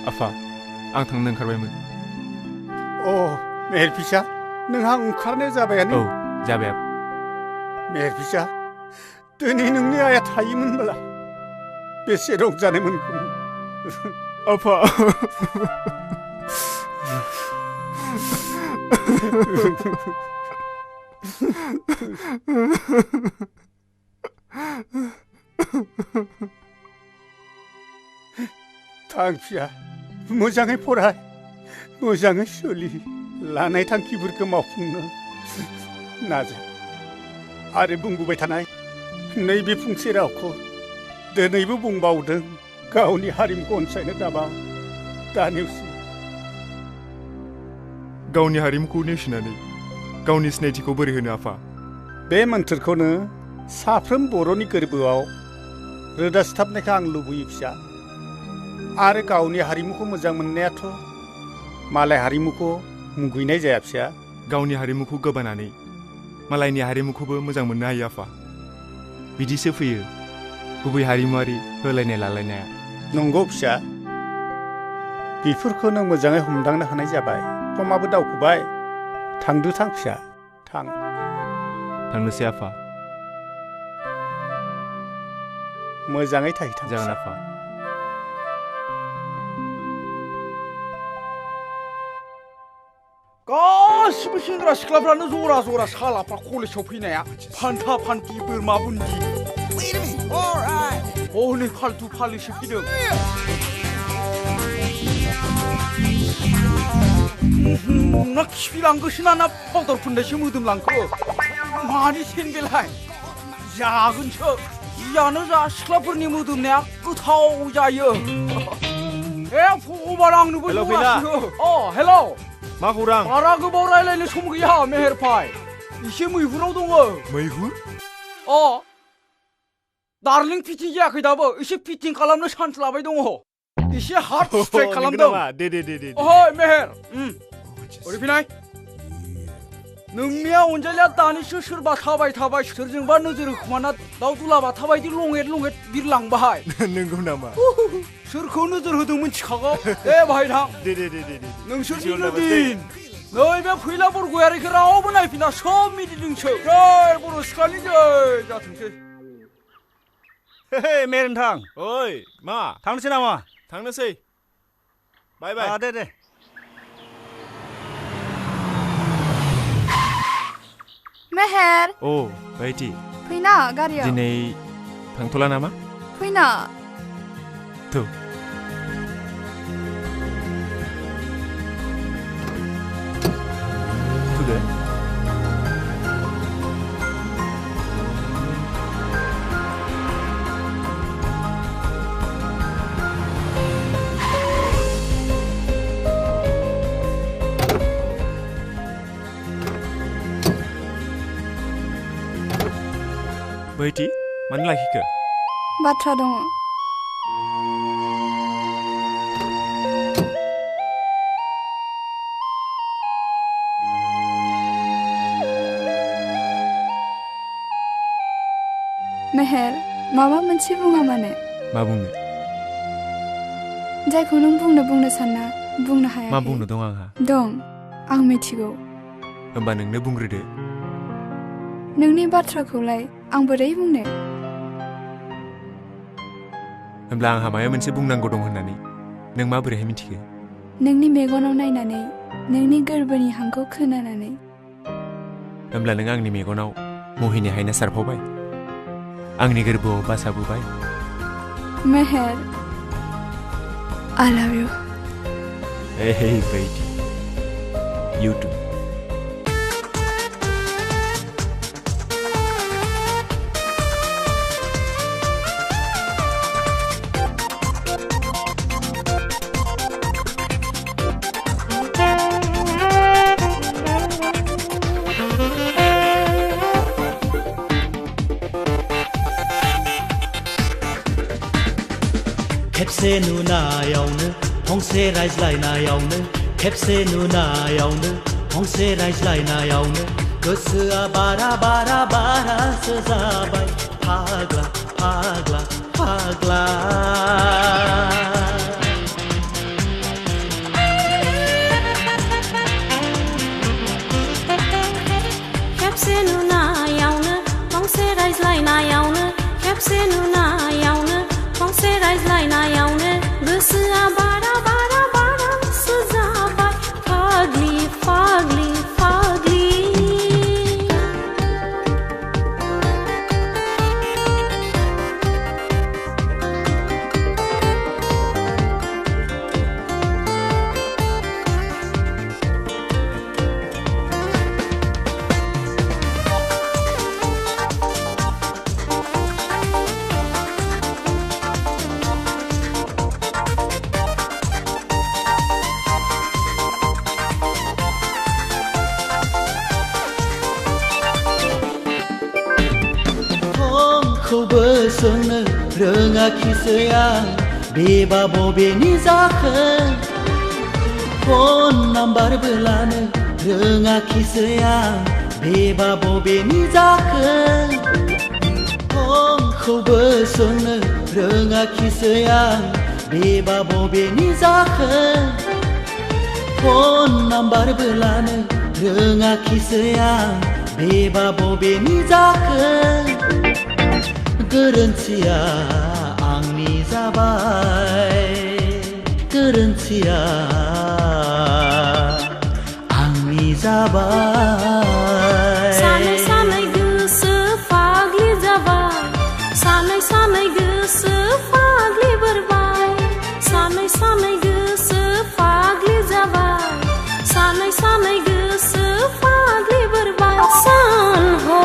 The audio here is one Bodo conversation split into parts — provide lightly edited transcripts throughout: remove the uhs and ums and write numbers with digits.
आफा आं थांनो ओंखारबायमोन अ मेहेर फिसा नोंहा ओंखारनो जाबायानो औ जाबाय मेहेर फिसा दिनै नोंनि आइया थायोमोनब्ला बेसे रंजानाय मोनगौमोन आफा थां फिसा मोजाङै फराय मोजाङै सोलि लानाय थांखिफोरखौ मावफुंनो नाजा आरो बुंबोबाय थानाय नैबे फंसे रावखौ दिनैबो बुंबावदों गावनि हारिमुखौ अनसायनो दाबा दा नेवसि गावनि हारिमुखौ नेवसिनानै गावनि सिनायथिखौ बोरै होनो आफा बे मोन्थोरखौनो साफ्रोम बर'नि गोरबोआव रोदा सिथाबनायखौ आं लुबैयो फिसा आरो गावनि हारिमुखौ मोजां मोननायाथ' मालाय हारिमुखौ मुगैनाय जाया फिसा गावनि हारिमुखौ गोबानानै मालायनि हारिमुखौबो मोजां मोननो हायो आफा बिदिसो फैयो गुबै हारिमुआरि होलायनाय लालायनाया नंगौ फिसा बेफोरखौनो मोजाङै हमदांनो हानाय जाबाय समाबो दावखोबाय थांदो थां फिसा थां थांनोसै आफा मोजाङै थाहैथां जागोन आफा गासिबो सेंग्रा सिख्लाफ्रानो जरा जरा सालाफ्रा कलेजाव फैनाया फान्था फान्थि बोरमा बुन्दि हनै फाल्थु फालिसो फैदों ना खिफिलांगोसोना ना पाउडार फुननायसो मोदोमलांखो मानि सेनदेलाय जागोनसो जियानो जा सिख्लाफोरनि मोदोमनाया गोथाव जायो ए भगबान आंनोबो जगासिनो अ हेलौ मा खौरां बारा गोबाव रायलायनो सम गैया मेहेर भाई एसे मैहुराव दङ मैहुर अ दार्लिं फिटिं जायाखै दाबो एसे फिटिं खालामनो चान्स लाबाय दङ एसे हार्ड स्ट्राइक खालामदों दे ओइ मेहेर ओरै फैनाय नोंनिया अनजालिया दानिसो सोरबा थाबाय सोरजोंबा नोजोर होखुमाना दाउ दुलाबाथा बायदि लङेट बिरलांबाय नंगौ नामा सोरखौ नोजोर होदों मिथिखागौ दे बाहाय थां दे नोंसोरनिनो दिन नैबे फैला बरगयारिखौ रावबो नायफिना सब मिदिदोंसो जय बर' सिख्लानि जय जाथोंसै हे मेहेर नोंथां ओइ मा थांनोसै नामा थांनोसै बाय बाय दे मेहेर ओ बायदि फैना गारियाव दिनै थांथ'ला नामा फैना थौ थुदो बैथि मानो लाखिखो बाथ्रा दङ मेहेर माबा मोनसे बुङा माने मा बुंनो जायखौ नों बुंनो सानना बुंनो हाया मा बुंनो दं आंहा दं आं मिथिगौ होमबा नोंनो बुंग्रोदो नोंनि बाथ्राखौलाय आं बोरै बुंनो होमब्ला आंहा माबा मोनसे बुंनांगौ दं होननानै नों माबोरैहाय मिथिखो नोंनि मेगनाव नायनानै नोंनि गोरबोनि हांखौ खोनानानै होमब्ला नों आंनि मेगनाव महिनी हायना सारफावबाय आंनि गोरबोआव बासाबोबाय मेहेर I love you Hey baby You too खेबसे नुनायावनो फंसे रायज्लायनायावनो खेबसे नुनायावनो फंसे रायज्लायनायावनो गोसोआ बारासो जाबाय फाग्ला खेबसे नुनायावनो फंसे रायज्लायनायावनो गोसोआ बारा बारा बारासो जाबाय फाग्लि फाग्लि फाग्लि खौबो सोंनो रोङाखिसै आं बेबा बबेनि जाखो फन नाम्बारबो लानो रोङाखिसै आं बेबा बबेनि जाखो फनखौबो सोंनो रोङाखिसै आं बेबा बबेनि जाखो फन नाम्बारबो लानो रोङाखिसै आं बेबा बबेनि जाखो गोरोन्थिया आंनि जाबाय गोरोन्थिया आंनि जाबाय सानै सानै गोसो फाग्लि जाबाय सानै सानै गोसो फाग्लि बोरबाय सानै सानै गोसो फाग्लि जाबाय सानै सानै गोसो फाग्लि बोरबाय सान हो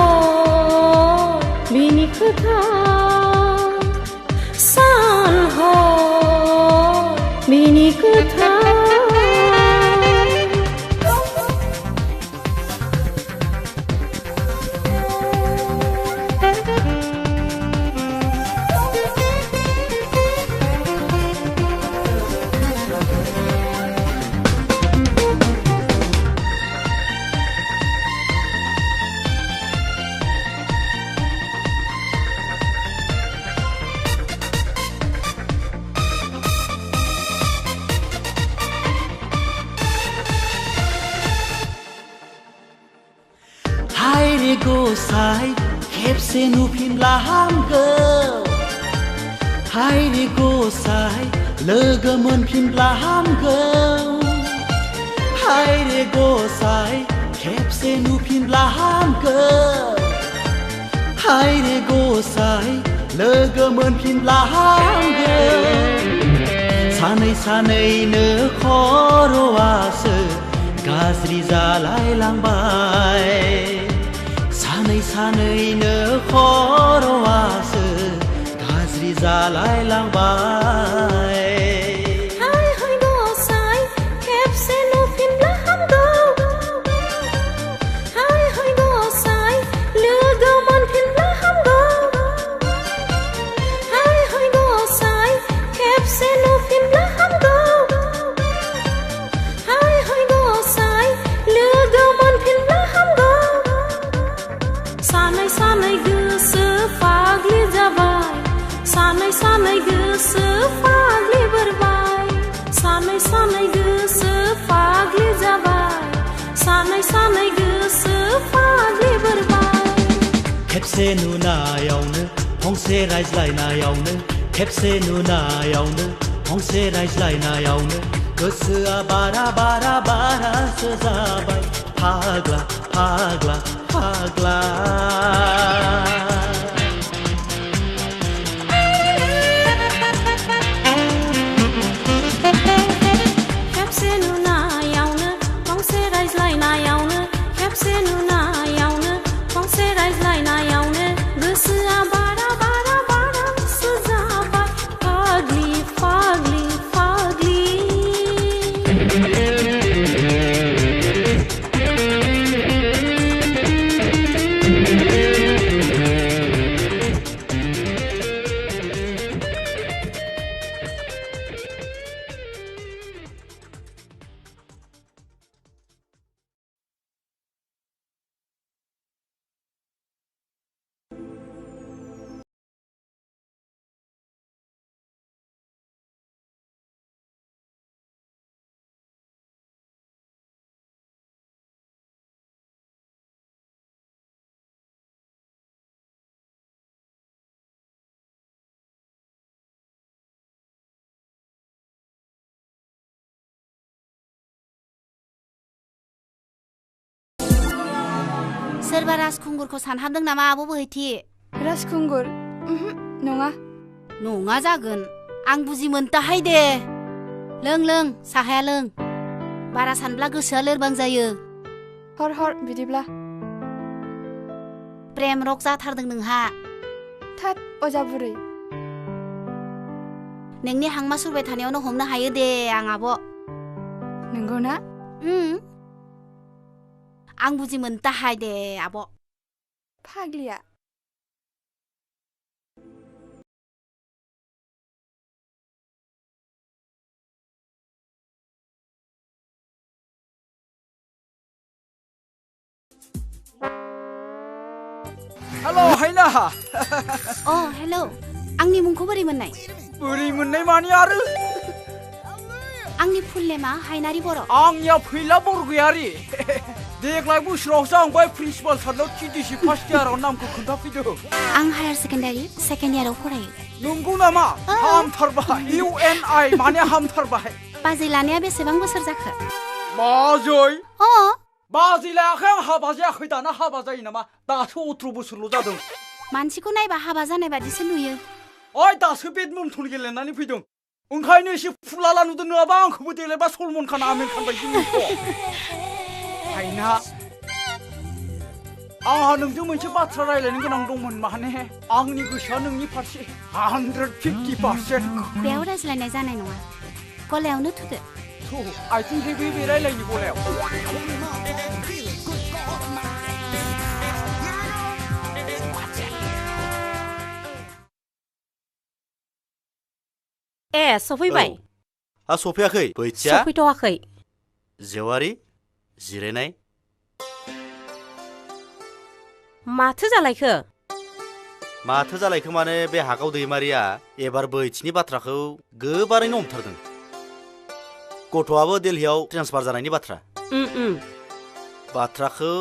बिनि खोथा सान हो बिनि खोथा हाय रे गसाइ खेबसे नुफिनब्ला हामगौ हाय रे गसाइ लोगो मोनफिनब्ला हामगौ हाय रे गसाइ खेबसे नुफिनब्ला हामगौ हाय रे गसाइ लोगो मोनफिनब्ला हामगौ सानै सानैनो खर'आसो गाज्रि जालायलांबाय सानै सानैनो खर'आसो गाज्रि जालायलांबाय हाय हाय गसाइ खेबसे नुफिनब्ला हामगौ हाय हाय गसाइ लोगो मोनफिनब्ला हामगौ हाय हाय गसाइ खेबसे नुफिनब्ला हामगौ हाय हाय गसाइ लोगो मोनफिनब्ला हामगौ सानै सानै गोसो फाग्लि जाबाय सानै सानै गोसो फाग्लि बोरबाय सानै सानै गोसो फाग्लि जाबाय सानै सानै गोसो फाग्लि बोरबाय खेबसे नुनायावनो फंसे रायज्लायनायावनो खेबसे नुनायावनो फंसे रायज्लायनायावनो गोसोआ बारा बारा बारासो जाबाय फाग्ला फाग्ला फाग्ला खेबसे नुनायावनो फंसे रायज्लायनायावनो खेबसे नुनायावनो फंसे रायज्लायनायावनो गोसोआ बारा बारा बारासो जाबाय फाग्लि फाग्लि फाग्लि सोरबा राजखुंगुरखौ सानहाबदों नामा आब' बोहैथि? राजखुंगुर नङा नङा जागोन आं बुजि मोनताहाय दे लों साहाया लों बारा सानब्ला गोसोआ लोरबां जायो हर बिदिब्ला प्रेम रक जाथारदों नोंहा थात अजा बुरै नोंनि हांमा सुरबाय थानायावनो हमनो हायो दे आं आब' नंगौना आं बुजि मोनताहाय दे आब' फाग्लिया हेलो हायना अ हेलो आंनि मुंखौ बोरै मोननाय बोरै मोननाय मानि आरो आंनि फुल नेमा हायनारि बर' आंनिया फैला बरगयारि देग्लाय बोसोरावसो आं बै प्रिन्सिपाल सारनाव टिडिसि फार्स्ट इयाराव नामखौ खोन्थाफैदों आं हायार सेकेन्डारि सेकेन्ड इयाराव फरायो नंगौ नामा हामथारबाय UNI माने हामथारबाय बाजै लानाया बेसेबां बोसोर जाखो बाजै अ बाजै लायाखै आं हाबा जायाखै दाना हाबा जायो नामा दासो 18 बोसोरल' जादों मानसिखौ नायबा हाबा जानाय बादिसो नुयो ओइ दासो बेडमिन्टन गेलेनानै फैदों ओंखायनो एसे फुलाला नुदों नङाबा आंखौबो देलायबा सलमन खान आमिर खान बायदि नुयो हायना आंहा नोंजों मोनसे बाथ्रा रायलायनो गोनां दंमोन माने आंनि गोसोआ नोंनि फारसे 150% बेयाव रायज्लायनाय जानाय नङा गलायावनो थुदो आथिं हेबे बे रायलायनि गलायाव सफैबाय सफैयाखै बैथिया सफैथ'वाखै जेवारि जिरायनाय माथो जालायखो माने बे हागाव दैमारिया एबार बैथिनि बाथ्राखौ गोबारैनो हमथारदों गथ'आबो दिल्लीयाव ट्रेन्सफार जानायनि बाथ्रा बाथ्राखौ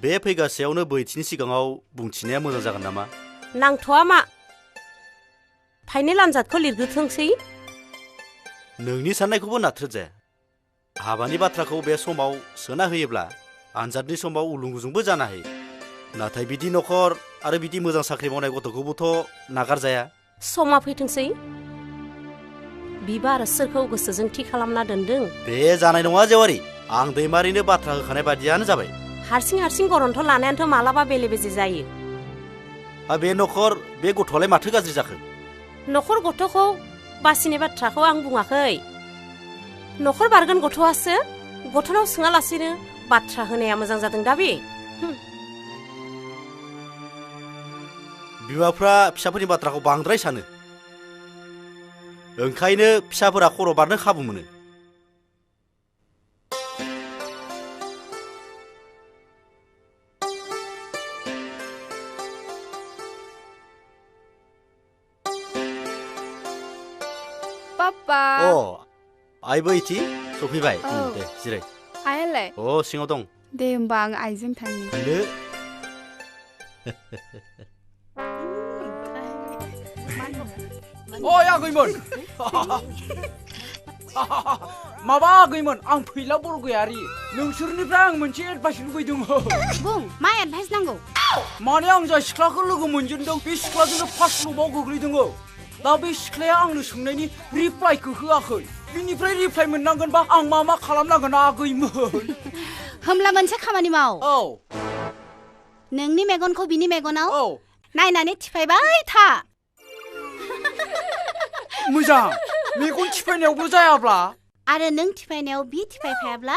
बे फैगासेयावनो बैथिनि सिगाङाव बुंथिनाया मोजां जागोन नामा नांथ'आ मा फाइनेल आनजादखौ लिरग्रोथोंसै नोंनि साननायखौबो नाथ्रोद जाया हाबानि बाथ्राखौ बे समाव सोना होयोब्ला आनजादनि समाव उलुंगुजुंबो जानो हायो नाथाय बिदि नखर आरो बिदि मोजां साख्रि मावनाय गथ'खौबोथ' नागारजाया समा फैथोंसै बिबा आरो सोरखौ गोसोजों थि खालामना दोनदों बे जानाय नङा जेवारि आं दैमारिनो बाथ्रा होखानाय बादियानो जाबाय हारसिं गरन्थ' लानायानोथ' मालाबा बेले बेजे जायो बे नखर बे गथ'आलाय माथो गाज्रि जाखो नखर गथ'खौ बासिनाय बाथ्राखौ आं बुङाखै नखर बारगोन गथ'आसो गथ'नाव सोङालासिनो बाथ्रा होनाया मोजां जादों दा बे बिमाफ्रा फिसाफोरनि बाथ्राखौ बांद्राय सानो ओंखायनो फिसाफोरा खर' बारनो खाबु मोनो पापा आइ बैथि सफैबाय दे जिराय आयालाय सिङाव दं दे होमबा आं आइजों थांनि आगैमोन माबा आगैमोन आं फैला बरगयारि नोंसोरनिफ्राय आं मोनसे एडभाइस लुबैदों बुं मा एडभाइस नांगौ माने आं जाय सिख्लाखौ लोगो मोनजेनदों बे सिख्लाजोंनो फार्स्ट लभआव गोग्लैदों दा बे सिख्लाया आंनो सोंनायनि रिप्लाइखौ होआखै बिनिफ्राय रिप्लाइ मोननांगोनबा आं मा खालामनांगोन आगैमोन होमब्ला मोनसे खामानि माव नोंनि मेगनखौ बिनि मेगनाव नायनानै थिफायबाय था मोजां मेगन थिफायनायावबो जायाब्ला आरो नों थिफायनायाव बि थिफायफायाब्ला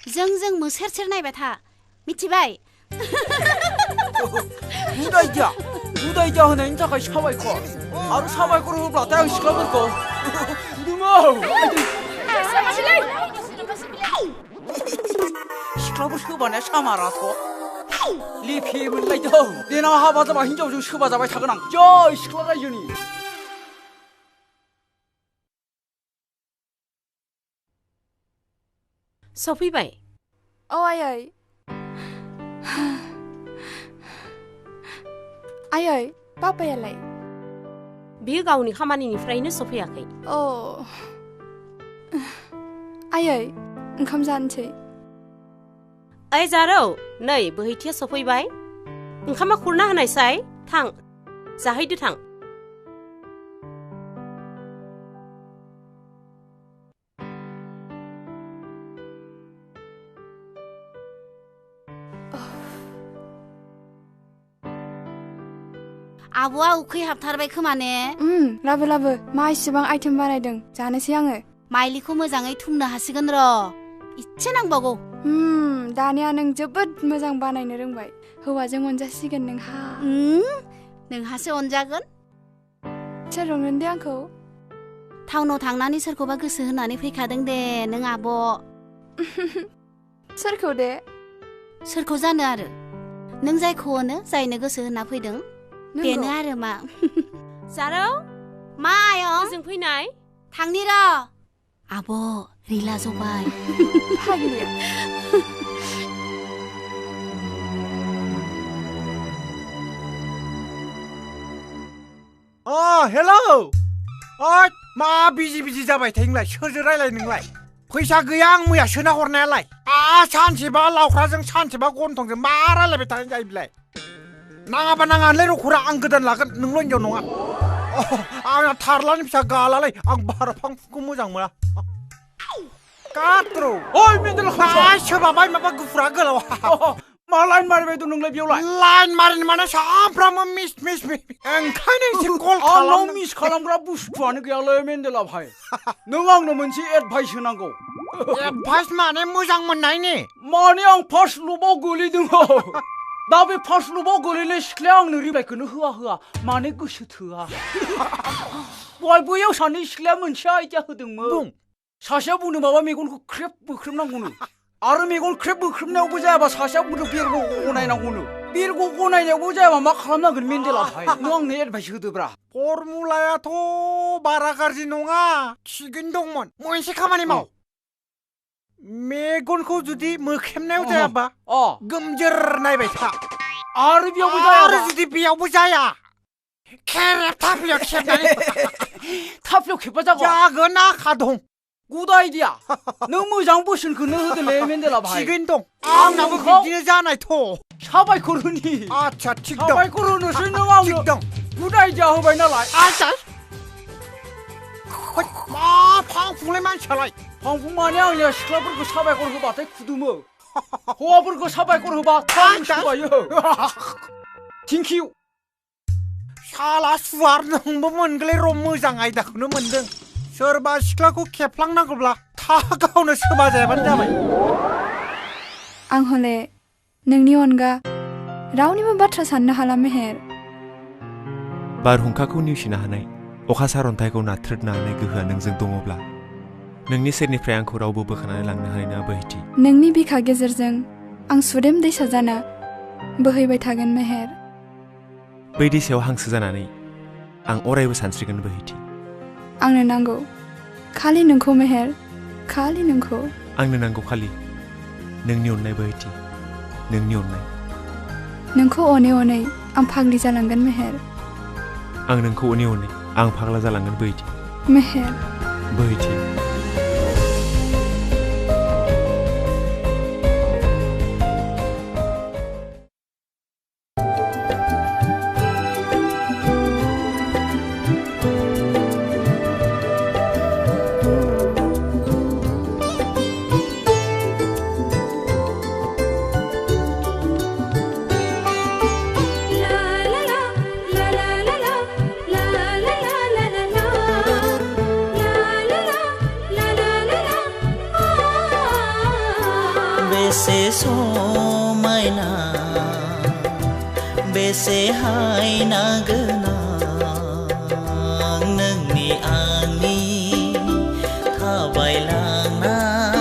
जों मोसेर सेर नायबाय था मिथिबाय गुड आइडिया होनायनि थाखाय साबायखर आरो साबायखर होब्लाथाय आं सिख्लाफोरखौ सिख्लाफोर सोबानाया सामाराथ' लेफे मोनलायदों देनां हाबा जाबा हिनजावजों सोबा जाबाय थागोन आं जय सिख्ला रायजोनि सफैबाय आयै पापायालाय बियो गावनि खामानिनिफ्रायनो सफैयाखै आयै ओंखाम जानोसै ओइ जारौ नै बोहैथिया सफैबाय ओंखामा खुरना होनायसाय थां जाहैदो थां आब'आ उखै हाबथारबाय खोमा ने लाबो लाबो मा इसेबां आइटेम बानायदों जानोसै आङो माइलिखौ मोजाङै थुमनो हासिगोन र' इसे नांबावगौ दानिया नों जोबोद मोजां बानायनो रोंबाय हौवाजों अनजासिगोन नोंहा नोंहासो अनजागोन सोर अनगोन दे आंखौ टाउनाव थांनानै सोरखौबा गोसो होनानै फैखादों दे नों आब' सोरखौ दे सोरखौ जानो आरो नों जायखौ अनो जायनो गोसो होना फैदों बेनो आरो मा जारौ मा आयं ओजों फैनाय थांनि र' आब' रिला जबाय फाग्लिया हेलौ मा बिजि बिजि जाबाय थायो नोंलाय सोरजों रायलाय नोंलाय फैसा गैया आं मैया सोना हरनायालाय सानसेबा लावख्राजों सानसेबा गन्थंजों मा रायलायबाय थानाय जायो बिलाय नाङाबा नाङालै रखरा आं गोदान लागोन नोंल' हिनजाव नङा आंना थारलानि फिसा गालालै आं बारा फांफुंखौ मोजां मोना काट्रौ ओइ मेन्देल सोबाबाय माबा गुफुरा गोलाव मा लाइन मारिबाय दं नोंलाय बेयावलाय लाइन मारिनो माने सामफ्रामबो मिस ओंखायनो एसे कल आंनाव मिस खालामग्रा बुस्थुआनो गैयालै मेन्देला भाइ नों आंनो मोनसे एडभाइस होनांगौ एडभाइस माने मोजां मोननायनि माने आं फार्स्ट लभआव गोलैदों दा बे फार्स्ट लभआव गोलैनाय सिख्लाया आंनो रिप्लाइखौनो होआ माने गोसो थोआ दहाय बैयाव सानै सिख्लाया मोनसे आइडिया होदोंमोन सासेया बुंदों माबा मेगनखौ ख्रेब बोख्रेबनांगौनो आरो मेगन ख्रेब बोख्रेबनायावबो जायाबा सासेया बुंदों बेरग' गनायनांगौनो बेरग' गनायनायावबो जायाबा मा खालामनांगोन मेन्देला भाइ नों आंनो एडभाइस होदोब्रा फर्मुलायाथ' बारा गाज्रि नङा थिगैनो दंमोन मोनसे खामानि माव मेगनखौ जुदि मोख्रेबनायाव जायाबा गोमजोर नायबाय था आरो बेयावबो जाया आरो जुदि बेयावबो जाया खेरेब थाफ्लियाव खेबनानै थाफ्लियाव खेबबा जागोन आखा दं गुड आइडिया नों मोजां बोसोनखौनो होदोलै मेन्देला भाइ थिगैनो दं आंनाबो बिदिनो जानायथ' साबायखर होनि आच्छा थिग दं साबायखर होनोसै नों आंनो गुड आइडिया होबाय नालाय आच्छा मा फांफुंलाय मानसियालाय फांफुं माने आंनिया सिख्लाफोरखौ साबायखर होबाथाय खुदुमो हौवाफोरखौ साबायखर होबा थाबायो थेंक इउ साला सुवार नोंबो मोनगोलै र' मोजां आयदाखौनो मोनदों सोरबा सिख्लाखौ खेबफ्लांनांगौब्ला था गावनो सोमा जायाबानो जाबाय आं हले नोंनि अनगा रावनिबो बाथ्रा साननो हाला मेहेर बारहुंखाखौ नेवसिनो हानाय अखा सारन्थाइखौ नाथ्रोदनो हानाय गोहोआ नोंजों दङब्ला नोंनि सेरनिफ्राय आंखौ रावबो बोखानानै लांनो हानाय नङा बोहैथि नोंनि बिखा गेजेरजों आं सुदेम दैसा जाना बोहैबाय थागोन मेहेर बै दैसायाव हांसो जानानै आं अरायबो सानस्रिगोन बोहैथि आंनो नांगौ खालि नोंखौ मेहेर खालि नोंखौ आंनो नांगौ खालि नोंनि अननाय बोहैथि नोंनि अननाय नोंखौ अनै अनै आं फाग्लि जालांगोन मेहेर आं नोंखौ अनै अनै आं फाग्ला जालांगोन बोहैथि मेहेर बोहैथि बेसे समायना बेसे हायना गोनां नोंनि आंनि थाबायलांनाय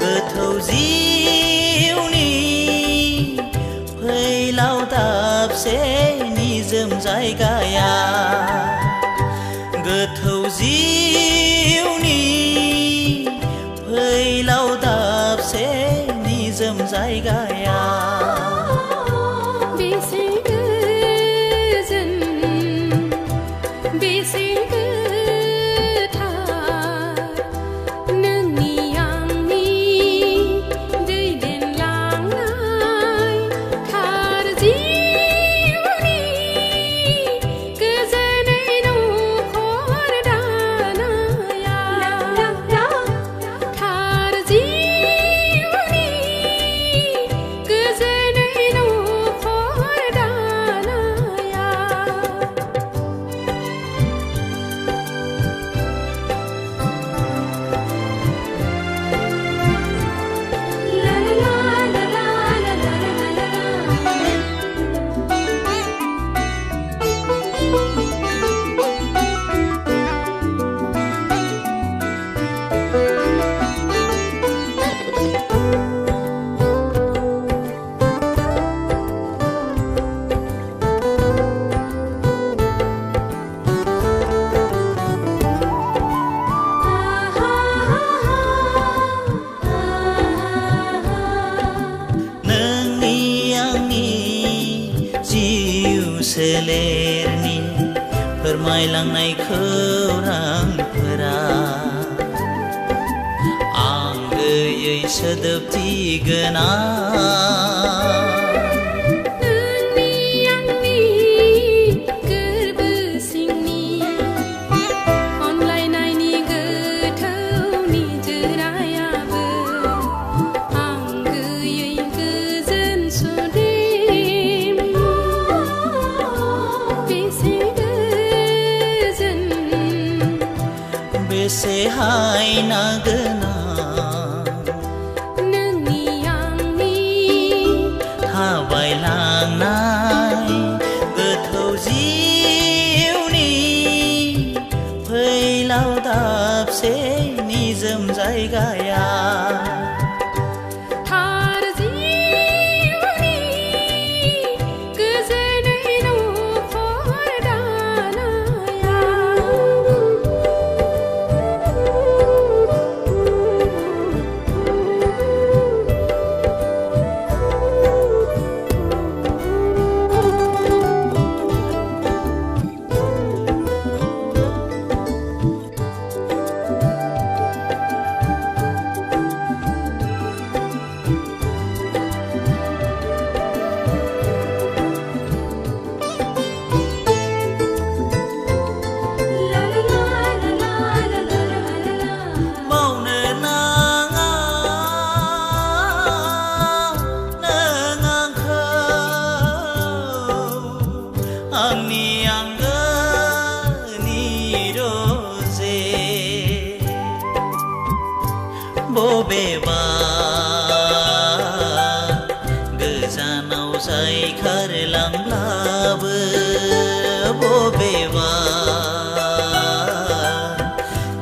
गोथौ जिउनि फैलाव दाबसे निजोम जायगाया गोथौ जिउनि फैलाव दाबसे निजोम जायगाया बेसे गोजोन बेसे गोथार नोंनि आंनि दैदेनलांनाय सोलेरनि फोरमायलांनाय खौरांफोरा आंगोयै सोदोबथि गोनां हायना गोनां नोंनि आंनि थाबायलांनाय गोथौ जिउनि फैलाव दाबसे निजोम जायगाया बबेबा गोजानाव जाय खारलांब्लाबो बबेबा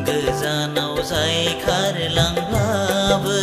गोजानाव जाय खारलांब्लाबो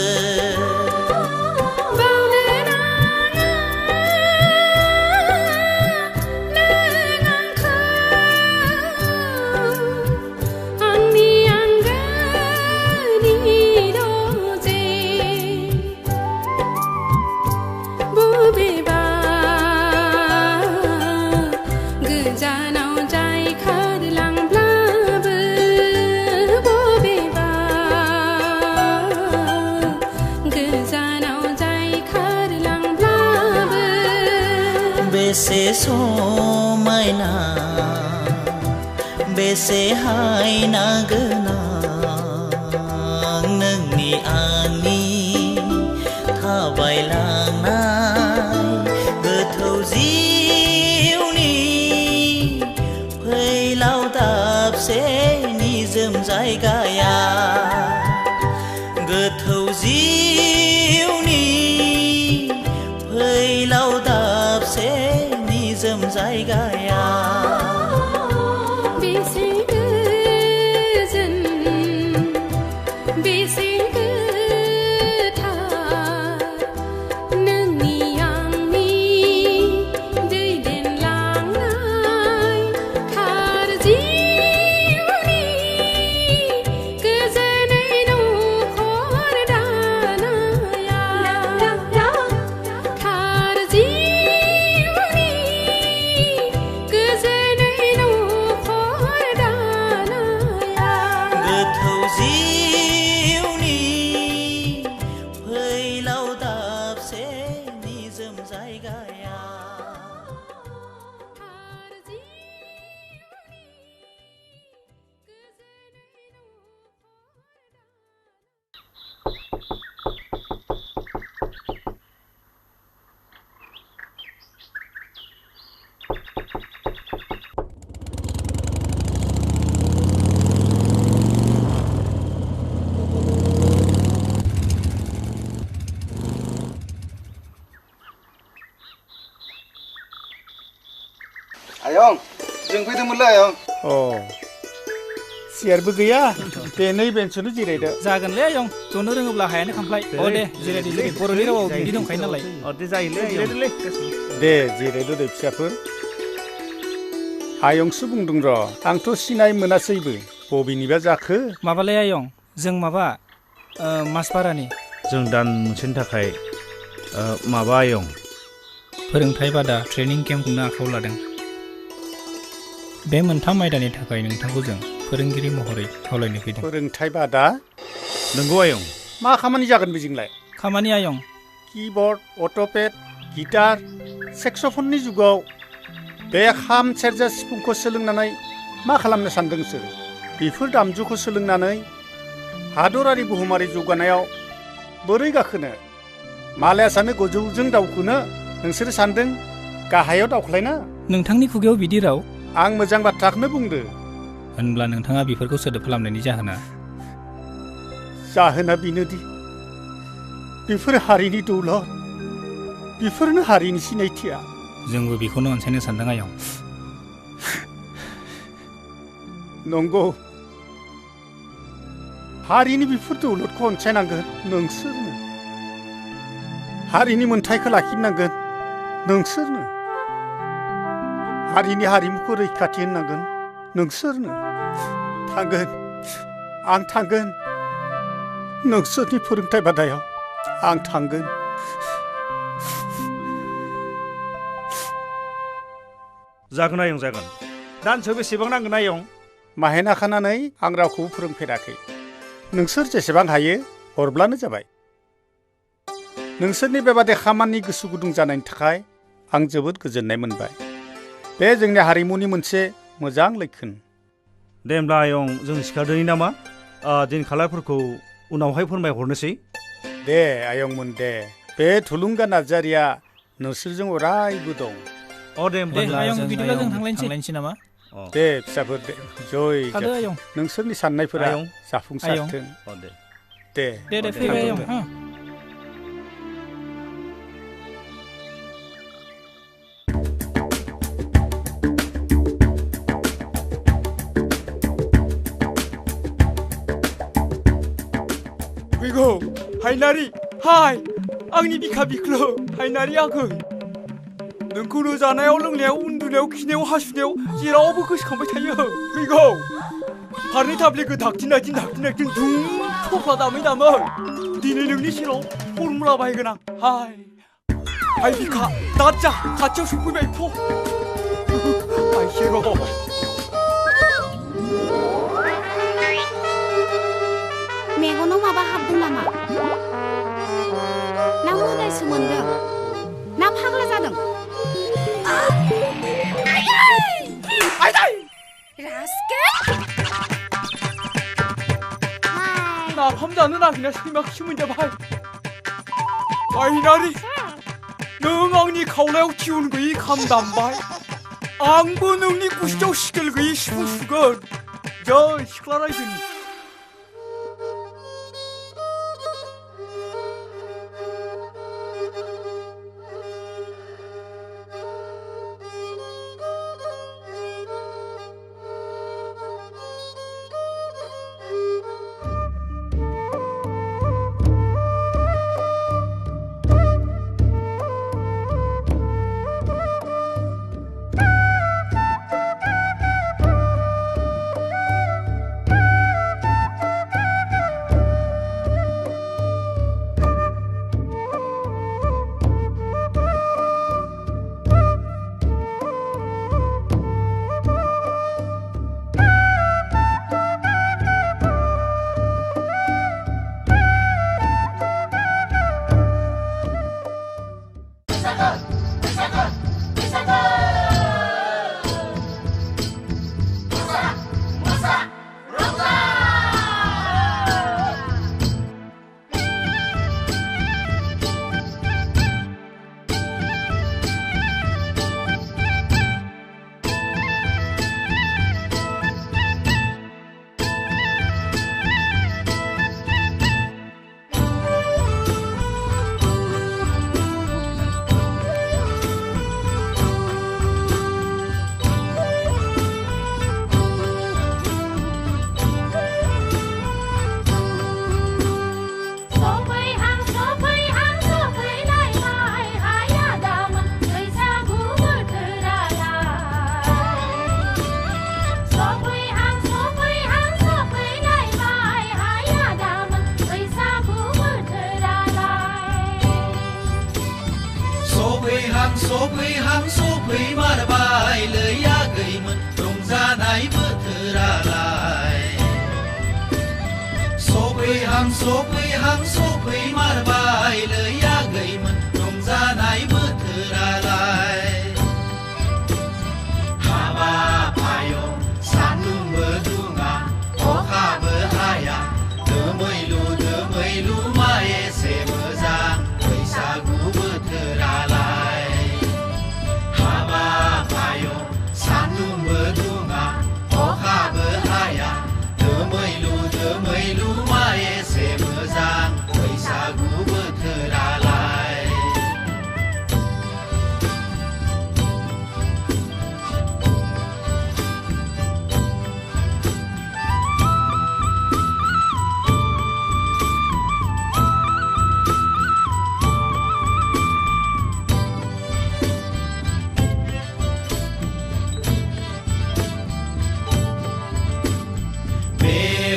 बेसे समायना बेसे हायना गोनां नोंनि आंनि थाबायलांनाय गोथौ जिउनि फैलाव दाबसे निजोम जायगाया गोथौ जिउनि फैलाव दाबसे निजोम जायगाया बेसे गोजोन बेसे गोथार नोंनि आंनि दैदेनलांनाय थार जिउनि गोजोनै न'खर दानाया थार जिउनि गोजोनै न'खर दानाया गोथौ जिउनि फैलाव दाबसे निजोम जायगाया थार जिउनि गोजोनै आयं जों फैदोंमोनलै आयं अ सियारबो गैया दे नै बेन्सआवनो जिरायदो जागोनलै आयं जनो रोङोब्ला हायानो खामफ्लाय अ दे जिरायदो जेरै बर'नि रावाव बिदि दंखायो नालाय दे जायोलै जिरायदोलै दे जिरायदो दे फिसाफोर आयंसो बुंदों र' आंथ' सिनाय मोनासैबो बबेनिबा जाखो माबालाय आयं जों माबा मासबारानि जों दान मोनसेनि थाखाय माबा आयं फोरोंथाय बादा ट्रेनिं केम्प खुंनो आखायाव लादों बे मोनथाम आयदानि थाखाय नोंथांखौ जों फोरोंगिरि महरै खावलायनो फैदों। फोरोंथाय बादा? नंगौ आयं। मा खामानि जागोन बेजोंलाय? खामानि आयं। कीबर्ड, अट'पेड, गिटार, सेक्स'फननि जुगाव बे खाम, सेरजा, सिफुंखौ सोलोंनानै मा खालामनो सानदों नोंसोर? बेफोर दामजुखौ सोलोंनानै हादरारि बुहुमारि जौगानायाव बोरै गाखोनो? मालाया सानो गोजौजों दावखोनो, नोंसोरो सानदों गाहायाव दावख्लायना? नोंथांनि खुगायाव बिदि राव? आं मोजां बाथ्राखौनो बुंदो। होनब्ला नोंथाङा बेफोरखौ सोदोब खालामनायनि जाहोना? जाहोना बेनोदि बेफोर हारिनि दौलत, बेफोरनो हारिनि सिनायथिया। जोंबो बेखौनो अनसायनो सानदों आयं। नंगौ, हारिनि बेफोर दौलतखौ अनसायनांगोन नोंसोरनो। हारिनि मोन्थायखौ लाखिनांगोन नोंसोरनो। हारिनि हारिमुखौ रैखाथि होनांगोन नोंसोरनो। थांगोन, आं थांगोन नोंसोरनि फोरोंथाय बादायाव आं थांगोन। जागोन आयं जागोन। दानसेयाव बेसेबां नांगोन आयं? माहेना खानानै आं रावखौबो फोरोंफेराखै। नोंसोर जेसेबां हायो हरब्लानो जाबाय। नोंसोरनि बेबादि खामानि गोसो गुदुं जानायनि थाखाय आं जोबोद गोजोननाय मोनबाय। बे जोंनि हारिमुनि मोनसे मोजां लैखोन। दे होमब्ला आयं जों सिखारदोनि नामा? दिन खालारफोरखौ उनावहाय फोरमायहरनोसै। दे आयंमोन दे, बे थुलुंगा नार्जारिया नोंसोरजों अरायबो दं। दे होमब्ला आयं बिदिब्ला जों थांलायनोसै नामा? दे फिसाफोर दे, जय आयं। नोंसोरनि साननायफोरा जाफुंसारथों। दे फैबाय आयं। फैगौ हायनारि, हाय आंनि बिखा बिख्लो हायनारि आगै। नोंखौनो जानायाव लोंनायाव उन्दुनायाव खिनायाव हासुनायाव जेरावबो गोसोखांबाय थायो। फैगौ फारनै थाब्लिखौ धाकथिन आथिं दुम थफ्ला दामै दामै दिनै नोंनि सेराव फर्मुला बाहायगोन आं। हाय बिखा दाद जा, खाथियाव सफैबाय फ' आइसे र'। मेगनाव माबा हाबदों नामा? ना मोदायसो मोनदों? ना फाग्ला जादों? नाफाम जानो नागिरना सैमाखौसो मोनजाबाय। हायनारि, नों आंनि खावलायाव टिउन गैयि खाम दामबाय, आंबो नोंनि गुस्थियाव स्केल गैयि सिफुं सुगोन। जै सिख्ला रायजोनि। सफैहां सफैमारबाय लैयागैमोन रंजानाय बोथोरालाय हाबाफायाव सान्दुंबो दुङा अखाबो हाया दोमैलु दोमैलु मा एसे मोजां बैसागु बोथोरालाय हाबाफायाव सान्दुंबो दुङा अखाबो हाया दोमैलु दोमैलु मा एसे मोजां बैसागु बोथोरालाय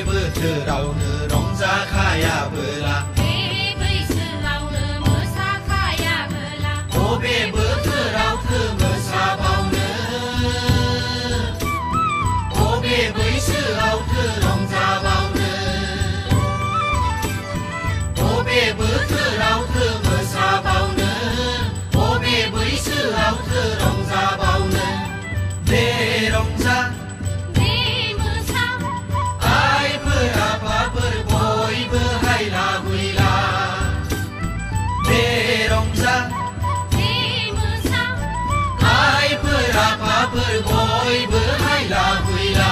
बोथोरावनो रंजाखायाबोला बे बैसोआवनो मोसाखायाबोला बबे बोथोरावथो मोसाबावनो बबे बैसोआवथो रंजाबावनो बबे बोथोरावथो मोसाबावनो बबे बैसोआवथो रंजाबावनो दे रंजा बयबो हायला हुइला दे रंजा दे मोसा आइफोर आफाफोर बयबो हायला हुइला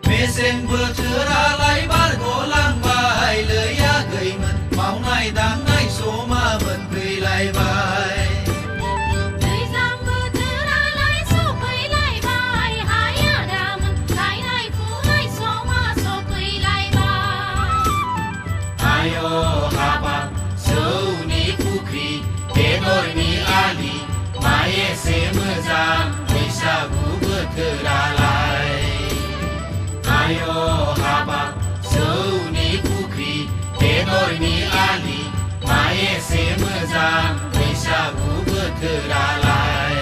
मेसें बोथोरालाय बारग'लांबाय लैयागैमोन मावनाय दांनाय समा मोनफैलायबाय दैज्लां बोथोरालाय सफैलायबाय हाया दामोन गायनाय फुनाय समा सफैलायबाय आय' हाबाब जौनि फुख्रि बेदरनि आलि मा एसे मोजां बैसागु बोथोरालाय आय' हाबाब जौनि फुख्रि बेदरनि आलि मा एसे मोजां बैसागु बोथोरालाय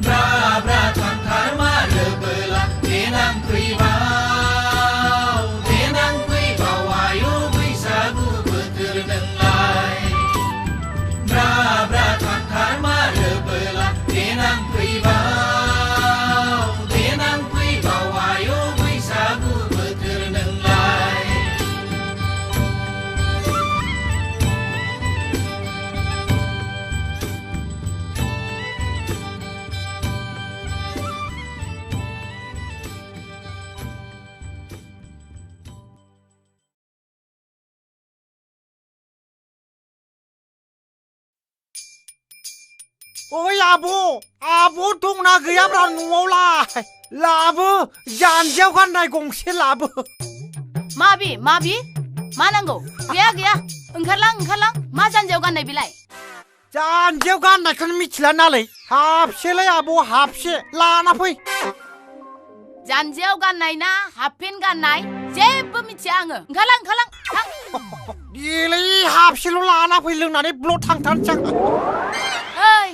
ब्रा ब्रा थांथार मारोबोला देनां फैबाव देनां फैबाव आय' बैसागु बोथोर नोंलाय ब्रा ब्रा थांथार मारोबोला देनां फैबाव देनां फैबाव आय' बैसागु बोथोर नोंलाय ओइ आब' दंना गैयाब्रा न'आवलाय लाबो जानजियाव गाननाय गंसे लाबो माबि मा नांगौ गैया ओंखारलां मा जानजियाव गाननाय बिलाय जानजियाव गाननायखौनो मिथिला नालाय हाबसेलाय आब' हाबसे लाना फै जानजियाव गाननाय ना हाफपेन्ट गाननाय जेबो मिथिया आङो ओंखारलां थां देलै हाबसेल' लाना फै लोंनानै ब्ल' थांथारनोसै आं ओइ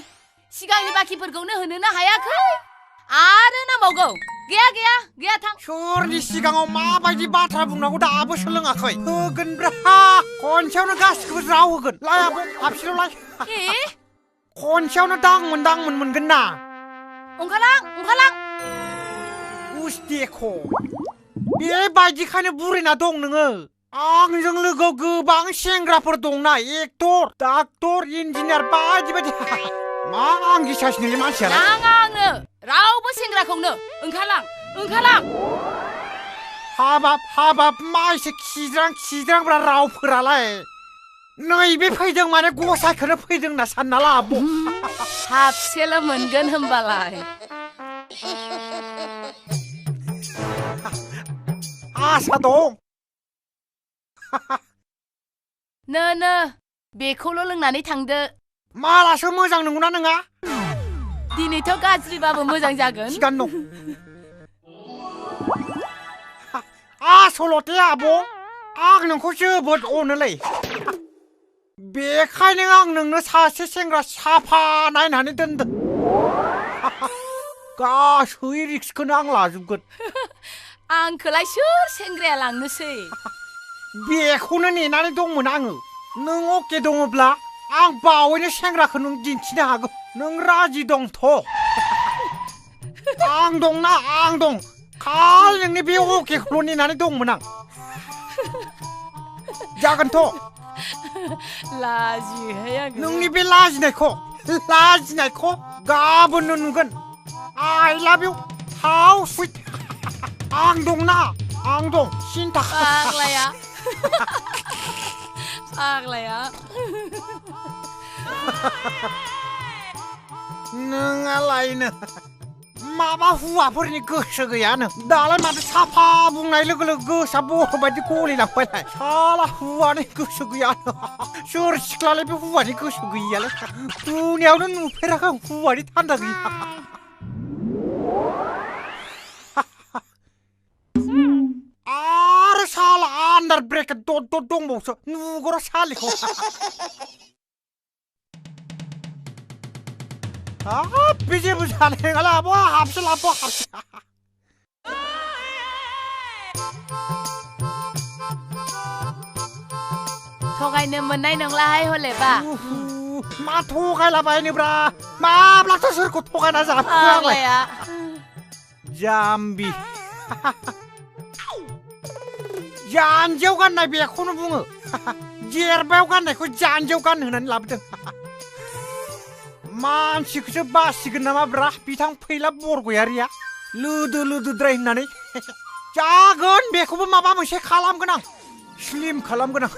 सिगांनि बाखिफोरखौनो होनोनो हायाखै आरो नांबावगौ गैया थां सोरनि सिगाङाव माबायदि बाथ्रा बुंनांगौ दाबो सोलोङाखै होगोनब्रा खनसेयावनो गासिखौबो राव होगोन लाय आब' हाबसेल' लाय खनसेयावनो दांमोन मोनगोन ना ओंखारलां उस्तेख' बेबायदिखायनो बुरैना दं नोङो आंजों लोगोआव गोबां सेंग्राफोर दंना एक्टर डाक्टर इन्जिनियार बायदि मा आं गिसासिनोलै मानसिया नाङा आंनो रावबो सेंग्राखौनो ओंखारलां हाबाब मा एसे खिज्रां रावफोरालाय नैबे फैदों माने गसाइखौनो फैदों होनना सानना ला आब' हाबसेल' मोनगोन होमबालाय आसा दं नो बेखौल' लोंनानै थांदो मालासो मोजां नंगौना नङा दिनैथ' गाज्रिबाबो मोजां जागोन थिगानो दं आसलथे आब' आं नोंखौ जोबोद अनोलै बेखायनो आं नोंनो सासे सेंग्रा साफा नायनानै दोनदों गासै रिक्सखौनो आं लाजोबगोन आंखौलाय सोर सेंग्राया लांनोसै बेखौनो नेनानै दंमोन आङो नों अके दङब्ला आं बावैनो सेंग्राखौ नों दिन्थिनो हागौ नों राजि दंथ' आं दंना आं दं खालि नोंनि बे अकेखौल' नेनानै दंमोन आं जागोनथ' लाजियोहाय आङो नोंनि बे लाजिनायखौ गाबोननो नुगोन I love you how sweet आं दंना आं दं सिन्था फाग्लाया नोंआलायनो माबा हौवाफोरनि गोसो गैयानो दालाय माथो साफा बुंनाय लोगो लोगो गोसोआ बर' बायदि गलिलांबायलाय साला हौवानि गोसो गैयानो सोर सिख्लालाय बे हौवानि गोसो गैयालाय दुनियावनो नुफेराखै आं हौवानि थान्दा गैया आरो साला आन्डार ब्रेकेट दट दंबावसो नुगोर' सालिखौ बे जेबो जानाय नङालै आब' हाबसो लाब' हाबसो थगायनो मोननाय नंलाहाय हलेबा मा थगायलाबायनोब्रा माब्लाथो सोरखौ थगायना जाखो आंलाय जाम्बि जानजियाव गाननाय बेखौनो बुङो जेरबायाव गाननायखौ जानजियाव गान होनानै लाबोदों मानसिखौसो बासिगोन नामा ब्रा बिथां फैला बरगयारिया लोदोद्राय होननानै जागोन बेखौबो माबा मोनसे खालामगोन आं स्लिम खालामगोन आं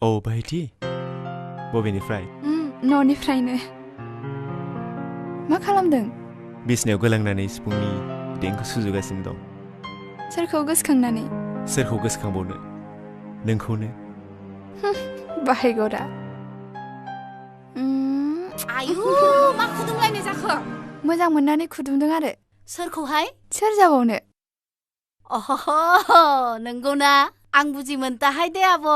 औ बाहायथि बबेनिफ्राय न'निफ्रायनो मा खालामदों बिसनायाव गोलांनानै सिफुंनि देंखो सुजुगासिनो दं सोरखौ गोसोखांनानै सोरखौ गोसोखांबावनो नोंखौनो बाहायगरा आयु मा खुदुमलायनाय जाखो मोजां मोननानै खुदुमदों आरो सोरखौहाय सोर जाबावनो अह नंगौना आं बुजि मोनताहाय दे आब'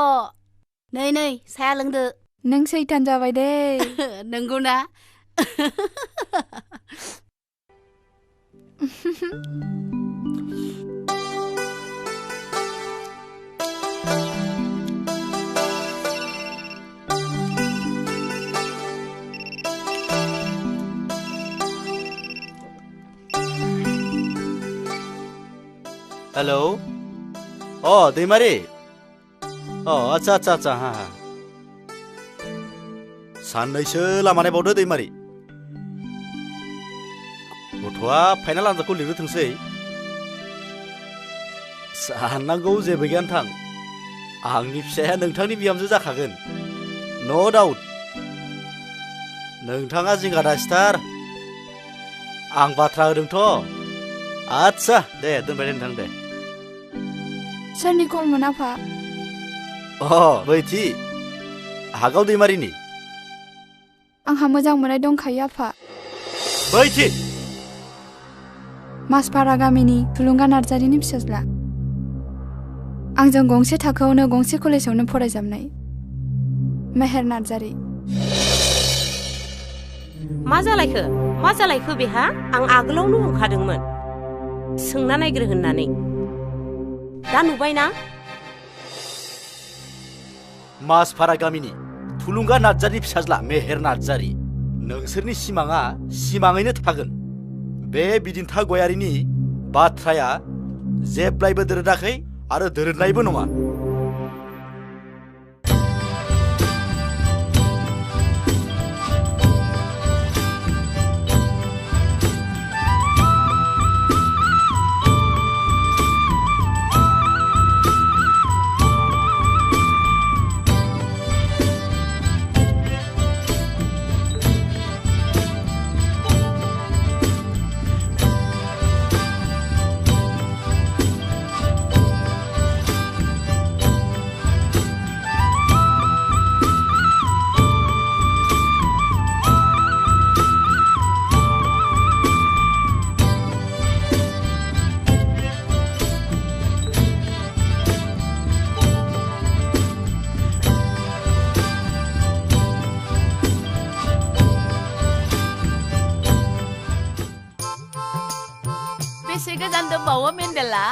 नै साया लोंदो नों सैतान जाबाय दे नंगौना हेलौ दैमारि आच्छा हा साननैसो लामा नायबावदो दैमारि गथ'आ फाइनाल आनजादखौ लिरनो थोंसै साननांगौ जेबो गैया नोंथां आंनि फिसाया नोंथांनि बिहामजो जाखागोन नो डाउट नोंथाङा जिंगा दासिथार आं बाथ्रा होदोंथ' आच्छा दे दोनबाय दे नोंथां दे सोरनि कलमोन आफा बैथि हागाव दैमारिनि आंहा मोजां मोननाय दंखायो आफा बैथि मासपारा गामिनि थुलुंगा नार्जारिनि फिसाज्ला आंजों गंसे थाखोआवनो गंसे कलेजावनो फरायजाबनाय मेहेर नार्जारि मा जालायखो बेहा आं आगोलावनो बुंखादोंमोन सोंना नायग्रो होननानै दा नुबायना मासफारा गामिनि थुलुंगा नार्जारिनि फिसाज्ला मेहेर नार्जारि नोंसोरनि सिमाङा सिमाङैनो थागोन बे बिदिन्था गयारिनि बाथ्राया जेब्लायबो दोरोदाखै आरो दोरोदनायबो नङा बेसे गोजान दंबावो मेन्देला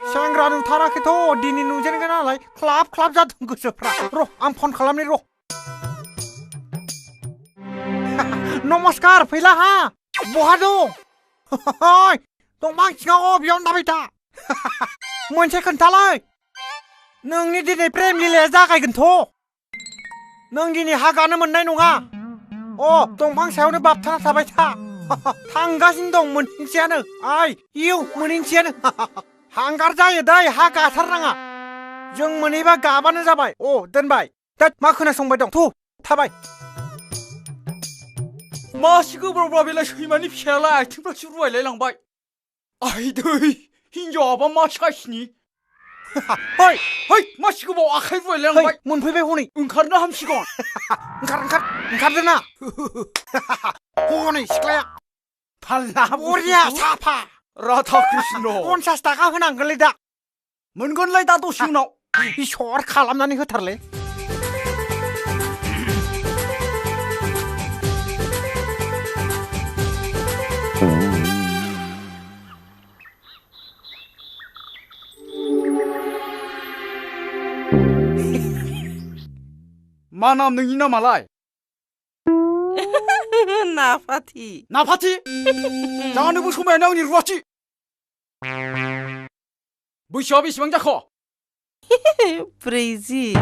सेंग्रा नुथाराखैथ' दिनै नुजेनगोन नालाय ख्लाब ख्लाब जादों गोसोफ्रा र' आं फन खालामनि र' नमस्कार फैलाहा बहा दं दंफां सिङाव बेयावनो थाबाय था मोनसे खोन्थालाय नोंनि दिनै प्रेम लीलाया जागायगोनथ' नों दिनै हा गानो मोननाय नङा दंफां सायावनो बाबथाना थाबाय था थांगासिनो दं मोनहैनोसैयानो इउ मोनहैनोसैयानो हांगार जायो दै हा गाथारनाङा जों मोनहैबा गाबानो जाबाय दोनबाय मा खोनासंबाय दं थु थाबाय मासि गोब्राबब्ला बेलाय सैमानि फिसायालाय आथिंफ्रासो रुवायलायलांबाय दै हिनजावाबा मा साइसनि मासि गोबाव आखाइ रुवायलायलांबाय मोनफैबाय हनै ओंखारनो हामसिगोन ओंखारदो ना हनै सिख्लाया फाल्ला बरिया साफा राधा कृष्ण 50 थाखा होनांगोनलै दा मोनगोनलाय दा दसे उनाव इसर खालामनानै होथारलै मा नाम नोंनि नामालाय नाफाथि जानोबो समायानो आंनि रुवाथि बैसोआ बेसेबां जाखो 40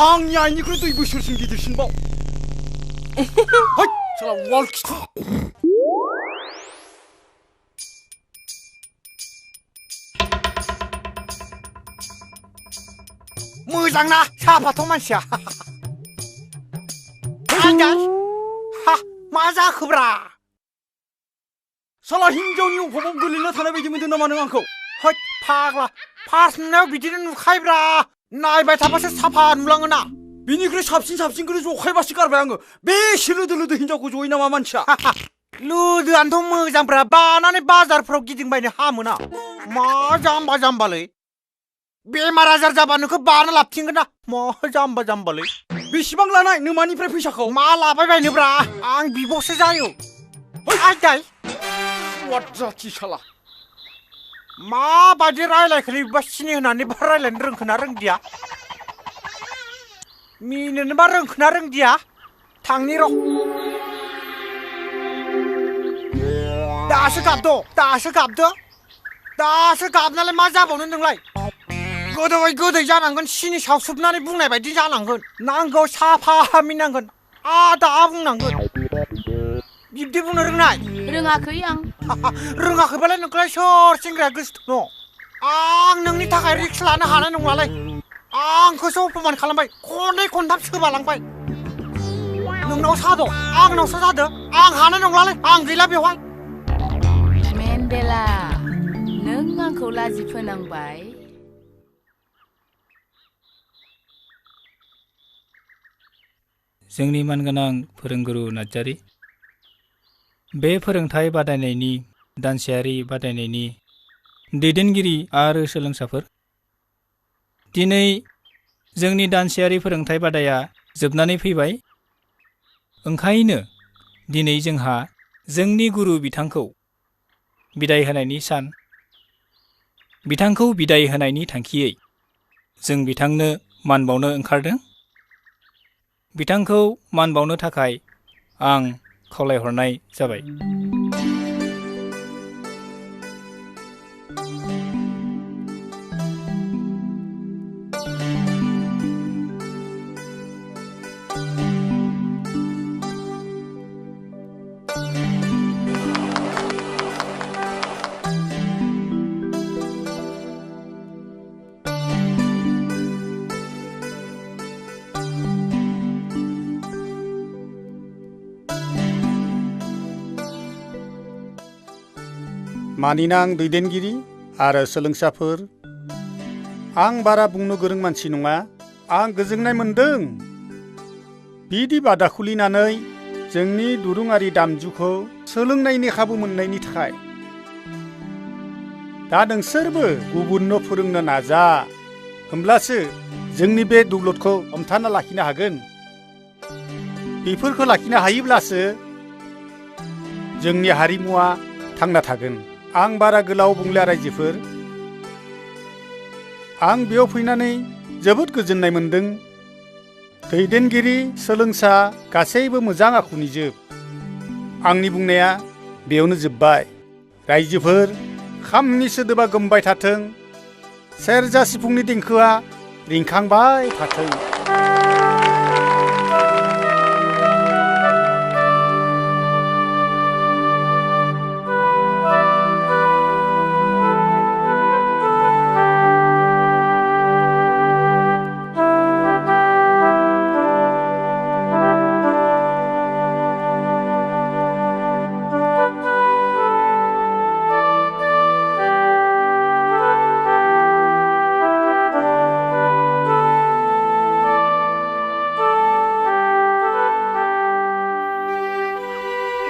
आंनि आइनिख्रुइ 2 बोसोरसिम गिदिरसिनबाव साला वाल खिथु मोजां ना साफाथ' मानसिया मा जाखोब्रा साला हिनजावनि अभाबाव गोलैना थानाय बायदि मोनदों नामा नों आंखौ फाग्ला फार्स्ट नुनायाव बिदिनो नुखायोब्रा नायबाय थाबासो साफा नुलाङोना बिनिख्रुइ साबसिनखौनो जखायबासो गारबाय आङो बेसे लोदो हिनजावखौ जयो नामा मानसिया लोदोआनोथ' मोजांब्रा बानानै बाजारफ्राव गिदिंबायनो हामोना मा जाम्बालै बेमार आजार जाबा नोंखौ बाना लाबथिंगोन ना मा जाम्बालै बेसेबां लानाय नोमानिफ्राय फैसाखौ मा लाबाय बायनोब्रा आं बिब'सो जायो जाथि साला माबायदि रायलायखोलै बा सिनि होनानै बा रायलायनो रोंखोना रोंदिया मिनोनोबा रोंखोना रोंदिया थांनि र' दासो गाबनालाय मा जाबावनो नोंलाय गोदै जानांगोन सिनि सावसोबनानै बुंनाय बायदि जानांगोन नांगौ साफा मिनांगोन आदा बुंनांगोन बिब्दि बुंनो रोंनाय रोङाखै आं रोङाखैबालाय नोंखौलाय सोर सेंग्राया गोसो दङ आं नोंनि थाखाय रिक्स लानो हानाय नंलालाय आंखौसो अपमान खालामबाय खननै खनथाम सोबालांबाय नोंनाव साद' आंनावसो जादो आं हानाय नंलालाय आं गैला बेवहाय मेन्देला नों आंखौ लाजि फोनांबाय जोंनि मानगोनां फोरोंगुरु नार्जारि बे फोरोंथाय बादायनायनि दानसेयारि बादायनायनि दैदेनगिरि आरो सोलोंसाफोर दिनै जोंनि दानसेयारि फोरोंथाय बादाया जोबनानै फैबाय ओंखायनो दिनै जोंहा जोंनि गुरु बिथांखौ बिदाय होनायनि सान बिथांखौ बिदाय होनायनि थांखियै जों बिथांनो मान बावनो ओंखारदों। बिथांखौ मान बावनो थाखाय आं खावलायहरनाय जाबाय। मानिनां दैदेनगिरि आरो सोलोंसाफोर, आं बारा बुंनो गोरों मानसि नङा। आं गोजोननाय मोन्दों बिदि बादा खुलिनानै जोंनि दोरोङारि दामजुखौ सोलोंनायनि खाबु मोननायनि थाखाय। दा नोंसोरबो गुबुननो फोरोंनो नाजा, होमब्लासो जोंनि बे दौलतखौ हमथाना लाखिनो हागोन। बेफोरखौ लाखिनो हायोब्लासो जोंनि हारिमुवा थांना थागोन। आं बारा गोलाव बुंला रायजोफोर, आं बेयाव फैनानै जोबोद गोजोननाय मोन्दों। दैदेनगिरि, सोलोंसा गासैबो मोजां आखुनि जोब। आंनि बुंनाया बेयावनो जोब्बाय। रायजोफोर, खामनि सोदोबा गोमबाय थाथों, सेरजा सिफुंनि देंखोआ रिंखांबाय थाथों।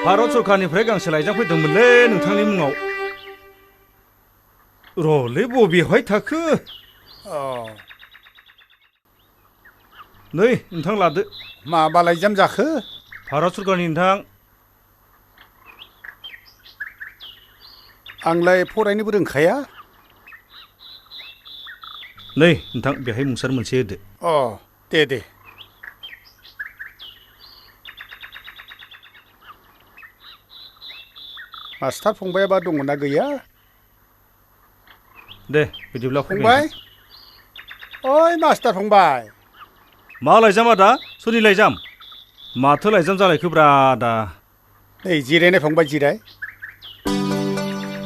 भारत सरकारनिफ्राय गांसे लाइजाम फैदोंमोनलै नोंथांनि मुङाव। रलै बबेहाय थाखो? नै नोंथां लादो। माबा लाइजाम जाखो? भारत सरकारनि नोंथां। आंलाय फरायनोबो रोंखाया। नै नोंथां, बेहाय मुंसार मोनसे होदो। दे। मास्टार फंबायाबा दङना गैया? दे बिदिब्ला फंबाय। ओइ मास्टार फंबाय। मा लाइजाम आदा? सोरनि लाइजाम? माथो लाइजाम जालायखोब्रा आदा? नै जिरायनाय फंबाय, जिराय।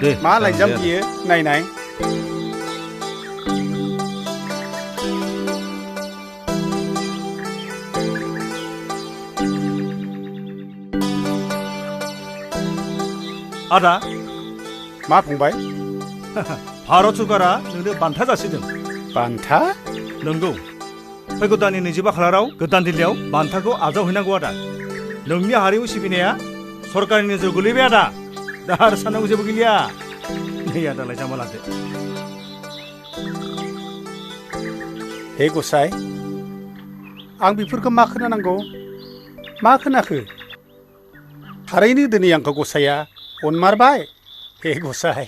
दे मा लाइजाम बियो नायनाय। आदा। मा फंबाय? भारत सरकारा नोंनो बान्था जासिदों। बान्था? नंगौ। फैगौ दाननि 22 खालाराव गोदान दिल्लीयाव बान्थाखौ आजावहैनांगौ आदा। नोंनि हारिमु सिबिनाया सरकारनि नोजोर गोलैबाय आदा। दा आरो साननांगौ जेबो गैलिया। नै आदा लाइजामा लादो। हे गसाइ, आं बेफोरखौ मा खोनानांगौ? मा खोनाखो? थारैनो दिनै आंखौ गसाइया अनमारबाय। हे गसाइ।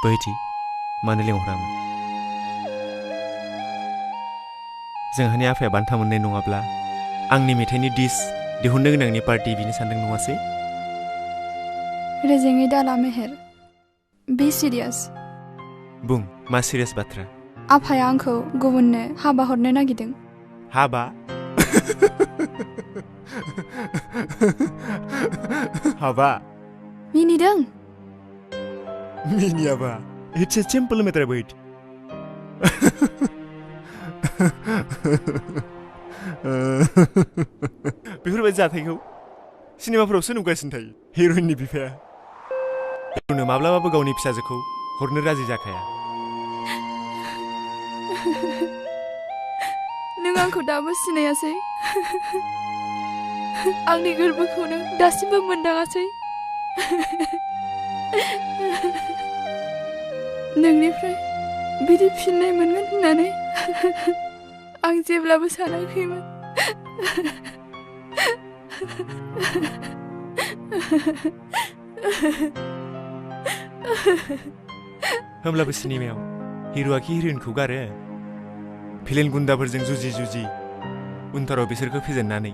बैदि मानो लेंहरामोन? जोंहानि आफाया बान्था मोननाय नङाब्ला आंनि मेथाइनि डिस दिहुननो गोनांनि पार्टि बिनो सानदों नङासै? रेजेङै दाला मेहेर, बे सिरियास। बुं, मा सिरियास बाथ्रा? आफाया आंखौ गुबुननो हाबा हरनो नागिरदों। हाबा? हाबा? मिनिदों? मिनियाबा। It's a simple matter, wait. बेफोरबायदि जाथायखौ सिनेमाफोरावसो नुगासिनो थायो हिर'इननि बिफाया। नो माब्लाबाबो गावनि फिसाजोखौ हरनो राजि जाखाया। नों आंखौ दाबो सिनायासै। आंनि गोरबोखौनो दासिमबो मोनदाङासै। नोंनिफ्राय बिदि फिननाय मोनगोन होननानै आं जेब्लाबो सानाखैमोन। होमब्लाबो सिनेमायाव हिर'आ कि हिर'इनखौ गारो भिलेन गुन्दाफोरजों जुजि जुजि उनथाराव बिसोरखौ फेजेननानै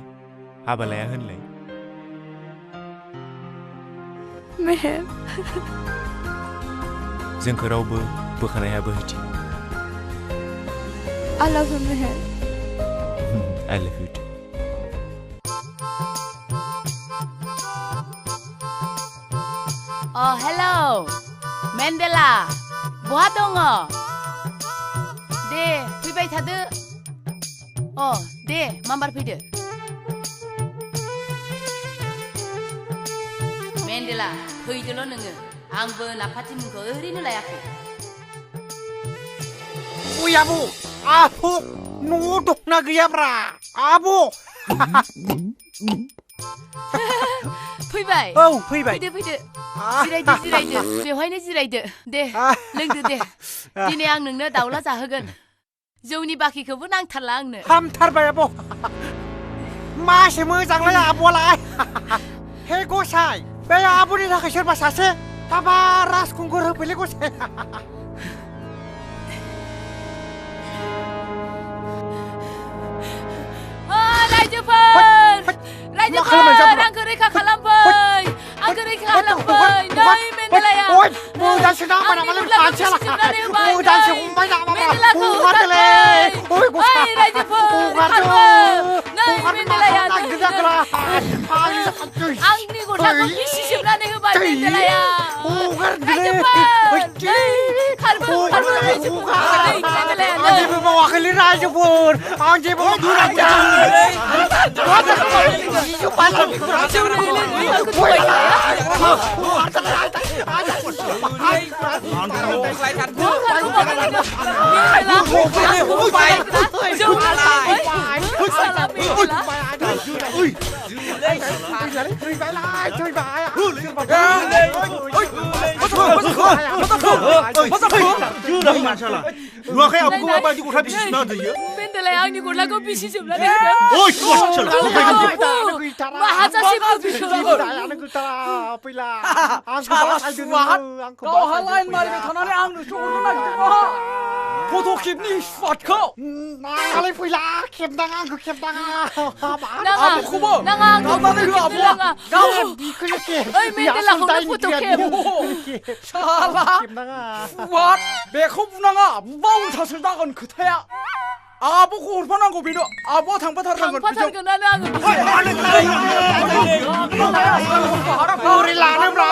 हाबा लाया होनलाय। मेहेर जोंखौ रावबो बोखानाया बोहैथि। I love you, मेहेर। I love you too. Hello Mandela बहा दङ? दे फैबाय थादो। दे माबार फैदो। मेन्डेला फैदोल' नोङो। आंबो नाफाथि मुंखौ ओरैनो लायाखै। ओइ आब' न'आव दंना गैयाब्रा आब'? फैबाय? औ फैबाय। फैदो जिरायदो बेवहायनो जिरायदो। दे लोंदो दे। दिनै आं नोंनो दाउला जाहोगोन। जौनि बाखिखौबो नांथारला आंनो। हामथारबाय आब'। मासे मोजांलाय आब'आलाय। हे गसाय बे आब'नि थाखाय सोरबा सासे हाबा राजखुंगुर होफैलै गसाय। रायजोफोर आंखौ रैखा खालामफै। आंखौ रैखा खालामफै। नै मेन्डेलाया मोजांसो नामा नामालाय मानसियाला। मोजांसो हमबाय नामा हगारदोलै। ओइ गसाय नै मेन्डेलाया आंनि गस्लाखौ बिसिजोबनानै होबाय मेन्डेलाया। आं जेबो मावाखैलै रायजोफोर। आं जेबो नुवाखै आब'खौ माबायदि गस्ला बिसिना होदों? मेन्डेलाया आंनि गस्लाखौ बिसिजोबनानै होदों। गावहा लाइन मारिबाय थानानै आंनो सोहरनो नागिरदों फट' खेबनि स्वादखौ। नाङालाय फैला खेबनाङा आंखौ खेबनाङा। आब'खौबो गावनानै हो आब'आ। बिखौनो खेब। ओइ मेन्डेलाखौनो फट' खेब। साला स्वाद बेखौ बुनाङा बुबा उल्थासो जागोन खोथाया। आब'खौ हरफानांगौ बेनो। आब'आ थांफाथारनांगोन। थांफाथारगोनानो आङो। बोरै लानोब्रा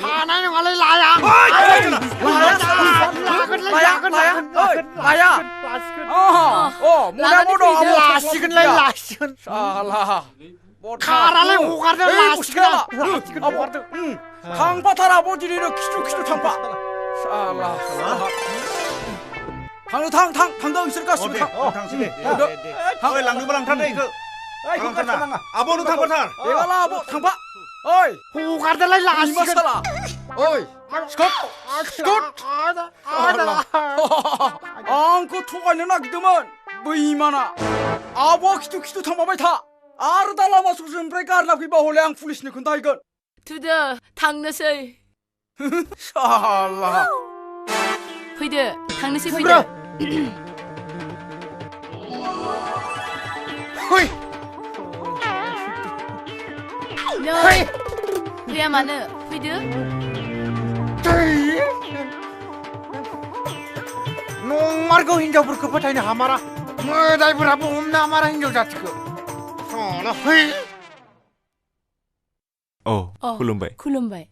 लानाय नङालै लाया। लासिगोनलाय लासिगोन। खारालाय हगारदों लासिगोन। थांफाथार आब' दिनैनो खिथु थांफा। साला थांदो नोंसोर गासिबो थांसै दे। लांनोबो लांथार दे इखौ। आब' नों थांफाथार। बेगाला आब' थांफा। ओइ हगारदोलाय लासिगोन। ओइ आंखौ थगायनो नागिरदोंमोन बैमाना। आब'आ खिथु थांबाय था। आरो दा लामा ससेनिफ्राय गारना फैबा हले आं पुलिसनो खोन्थाहैगोन। थुदो थांनोसै। साला फैदो थांनोसै फैदो। फैया मानो फैदो। नंमारगौ हिनजावफोरखौ फोथायनो हामारा। मोदायफोराबो हमनो हामारा हिनजाव जाथिखौ। खुलुमबाय।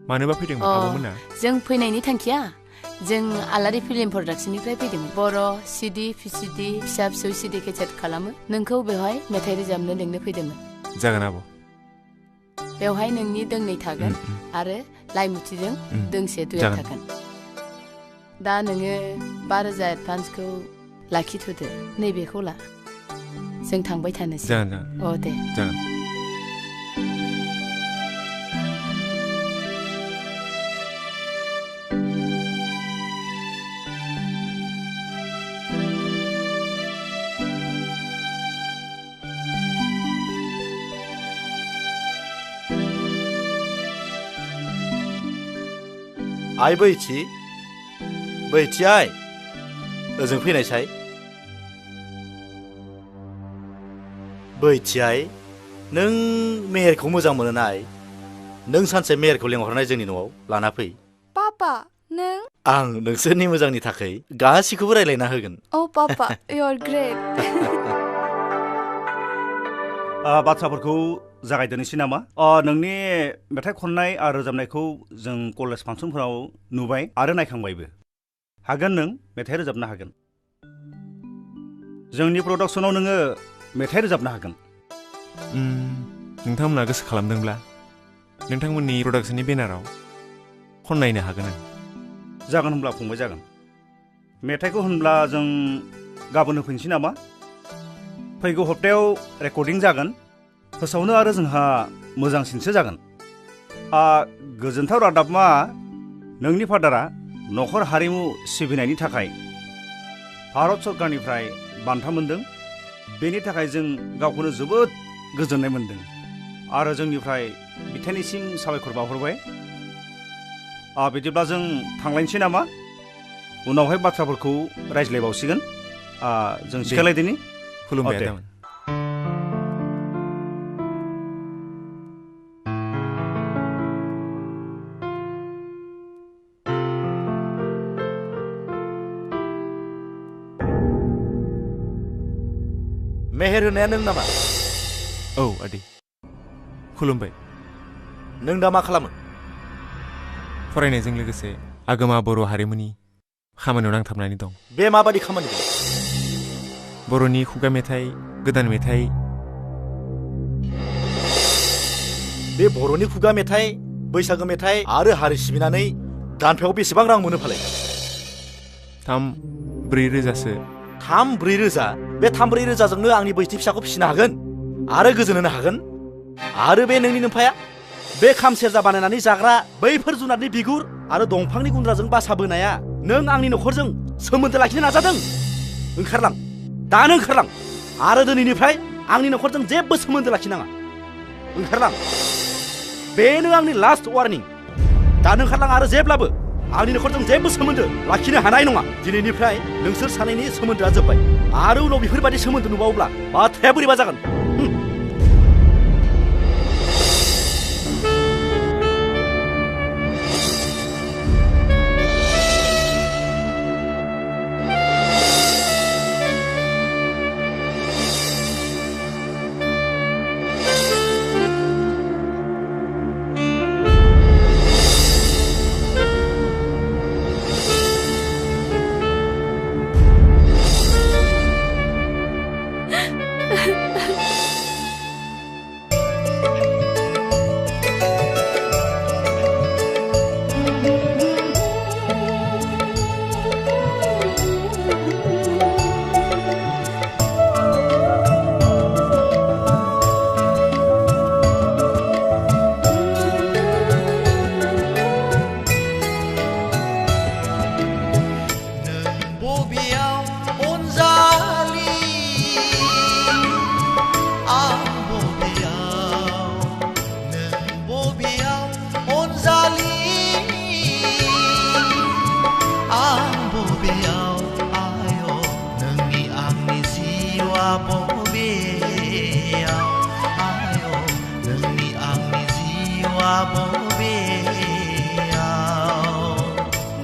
मानोबा फैदोंमोन आब'मोना? जों फैनायनि थांखिया जों आलारि फिल्म प्रडाक्शननिफ्राय फैदोंमोन। बर' CD, VCD फिसा फिसौ CD केसेट खालामो। नोंखौ बेवहाय मेथाइ रोजाबनो लिंनो फैदोंमोन। जागोन आब'। बेवहाय नोंनि दोंनै थागोन आरो लाइमुथिजों दोंसे दुयेट थागोन दा नोङो 5,000 एडभान्सखौ लाखिथ'दो नैबेखौ ला जों थांबाय थानोसै जागोन अ दे जागोन आइ बैथि आइ ओजों फैनायसाय बैथि आइ नों मेहेरखौ मोजां मोनो ना आइ नों सानसे मेहेरखौ लेंहरनाय जोंनि न'आव लाना फै पापा नों आं नोंसोरनि मोजांनि थाखाय गासिखौबो रायलायना होगोन Oh papa you're great बाथ्राफोरखौ जागायदोनोसै नामा नोंनि मेथाइ खननाय आरो रोजाबनायखौ जों कलेज फांसनफोराव नुबाय आरो नायखांबायबो हागोन नों मेथाइ रोजाबनो हागोन जोंनि प्रडाक्सनाव नोङो मेथाइ रोजाबनो हागोन नोंथांमोना गोसो खालामदोंब्ला नोंथांमोननि प्रडाक्सननि बेनाराव खननायनो हागोन आं जागोन होनब्ला फंबाय जागोन मेथाइखौ होनब्ला जों गाबोन होफैनोसै नामा फैगौ हप्तायाव रेकर्डिं जागोन फोसावनो आरो जोंहा मोजांसिनसो जागोन गोजोनथाव रादाब मा नोंनि फादारा नखर हारिमु सिबिनायनि थाखाय भारत सरकारनिफ्राय बान्था मोनदों बेनि थाखाय जों गावखौनो जोबोद गोजोननाय मोनदों आरो जोंनिफ्राय बिथांनिसिम साबायखर बावहरबाय बिदिब्ला जों थांलायनोसै नामा उनावहाय बाथ्राफोरखौ रायज्लायबावसिगोन जों सिखायलायदिनि खुलुमबाय आदामोन मेहेर होनाया नों नामा औ आदै खुलुमबाय नों दा मा खालामो फरायनायजों लोगोसे आगोमा बर' हारिमुनि खामानियाव नांथाबनानै दं बे माबादि खामानि दं बर'नि खुगा मेथाइ गोदान मेथाइ बे बर'नि खुगा मेथाइ बैसागो मेथाइ आरो हारि सिबिनानै दानफायाव बेसेबां रां मोनो फालाय 3-4 रोजासो 3-4 रोजा बे 3-4 रोजाजोंनो आंनि बैथि फिसाखौ फिसिनो हागोन आरो गोजोन होनो हागोन आरो बे नोंनि नोमफाया बे खाम सेरजा बानायनानै जाग्रा बैफोर जुनारनि बिगुर आरो दंफांनि गुन्द्राजों बासा बोनाया नों आंनि नखरजों सोमोन्दो लाखिनो नाजादों ओंखारलां दानो ओंखारलां आरो दिनैनिफ्राय आंनि नखरजों जेबो सोमोन्दो लाखिनाङा ओंखारलां बेनो आंनि लास्ट वार्निं दानो ओंखारलां आरो जेब्लाबो आंनि नखरजों जेबो सोमोन्दो लाखिनो हानाय नङा दिनैनिफ्राय नोंसोर सानैनि सोमोन्दोआ जोब्बाय आरो उनाव बेफोरबायदि सोमोन्दो नुबावब्ला बाथ्राया बोरैबा जागोन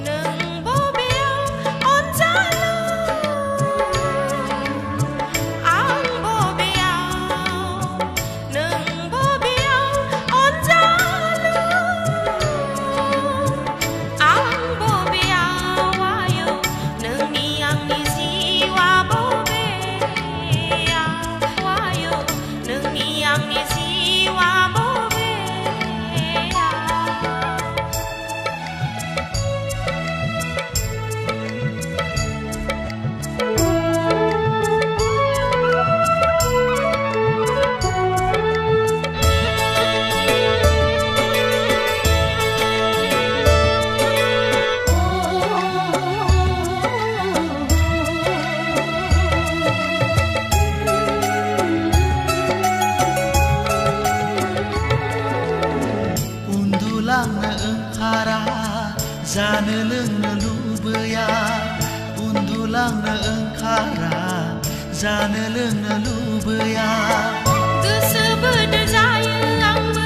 नों बबेयाव अनजालु ओंखारा जानो लोंनो लुबैया गोसो बोदोर जायो आंबो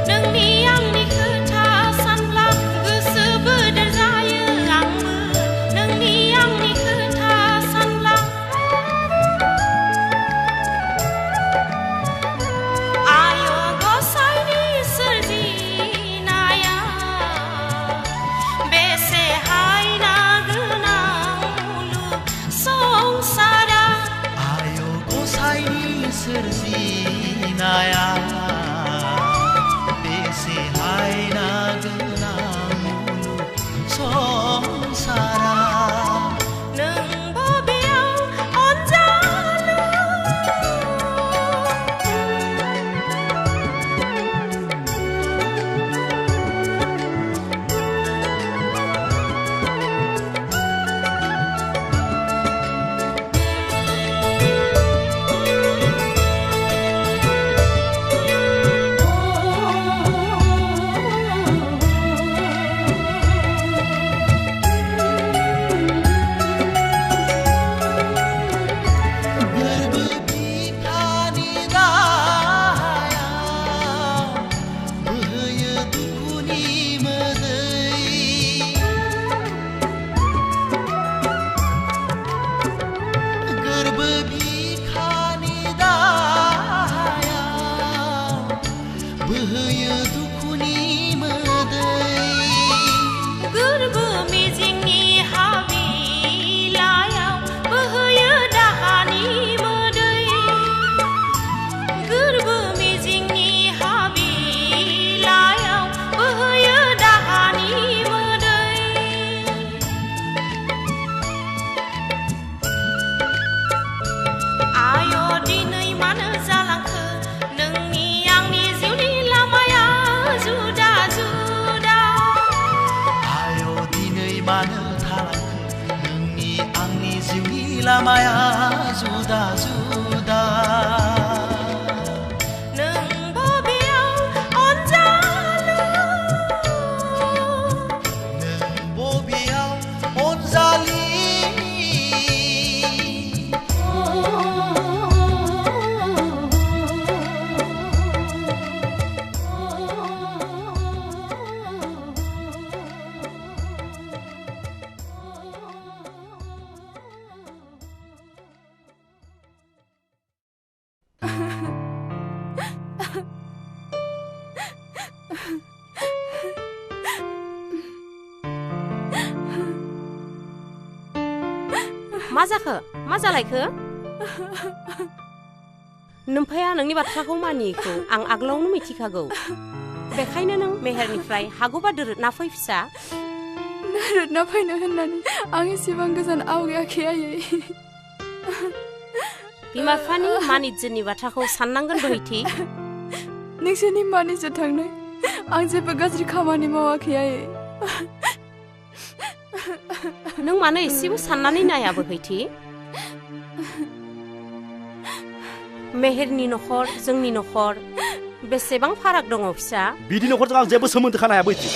नोंनि आंनि खोथा सानब्ला गोसो बोदोर जायो आंबो नोंनि आंनि खोथा सानब्ला आय गसाइनि सोरजिनाया बेसे हायना गोनां मुलुग संसारा आयो गसाइनि सोरजिनाया बेसे हायना गोनां मुलुग संसारा नों बबेयाव अनजालु गोरबो बिखानि दाहायाव बोहैयो दुखुनि मोदै गोरबो बिखानि दाहायाव बोहैयो दुखुनि मोदै गोरबो मिजिंनि हाबिलायाव बोहैयो दाहानि मोदै गोरबो मिजिंनि हाबिलायाव बोहैयो दाहानि मोदै आय दिनै मानो जालांखो नोंनि आंनि जिउनि लामाया जुदा जुदा आयो दिनै मानो थालांखो नोंनि आंनि जिउनि लामाया जुदा जुदा नों बबेयाव अनजालु नों बबेयाव अनजालि मा जाखो मा जालायखो नोम्फाया नोंनि बाथ्राखौ मानियैखौ आं आगोलावनो मिथिखागौ बेखायनो नों मेहेरनिफ्राय हागौबा दोरोदना फै फिसा दोरोदना फैनो होननानै आं एसेबां गोजान आवगायाखै आयै बिमा बिफानि मान इज्जतनि बाथ्राखौ साननांगोन बोहैथि नोंसोरनि मान इज्जत थांनाय आं जेबो गाज्रि खामानि मावाखै आयै नों मानो एसेबो साननानै नाया बोहैथि मेहेरनि नखर जोंनि नखर बेसेबां फाराग दङ फिसा बिदि नखरजों आं जेबो सोमोन्दो खानो हाया बोहैथि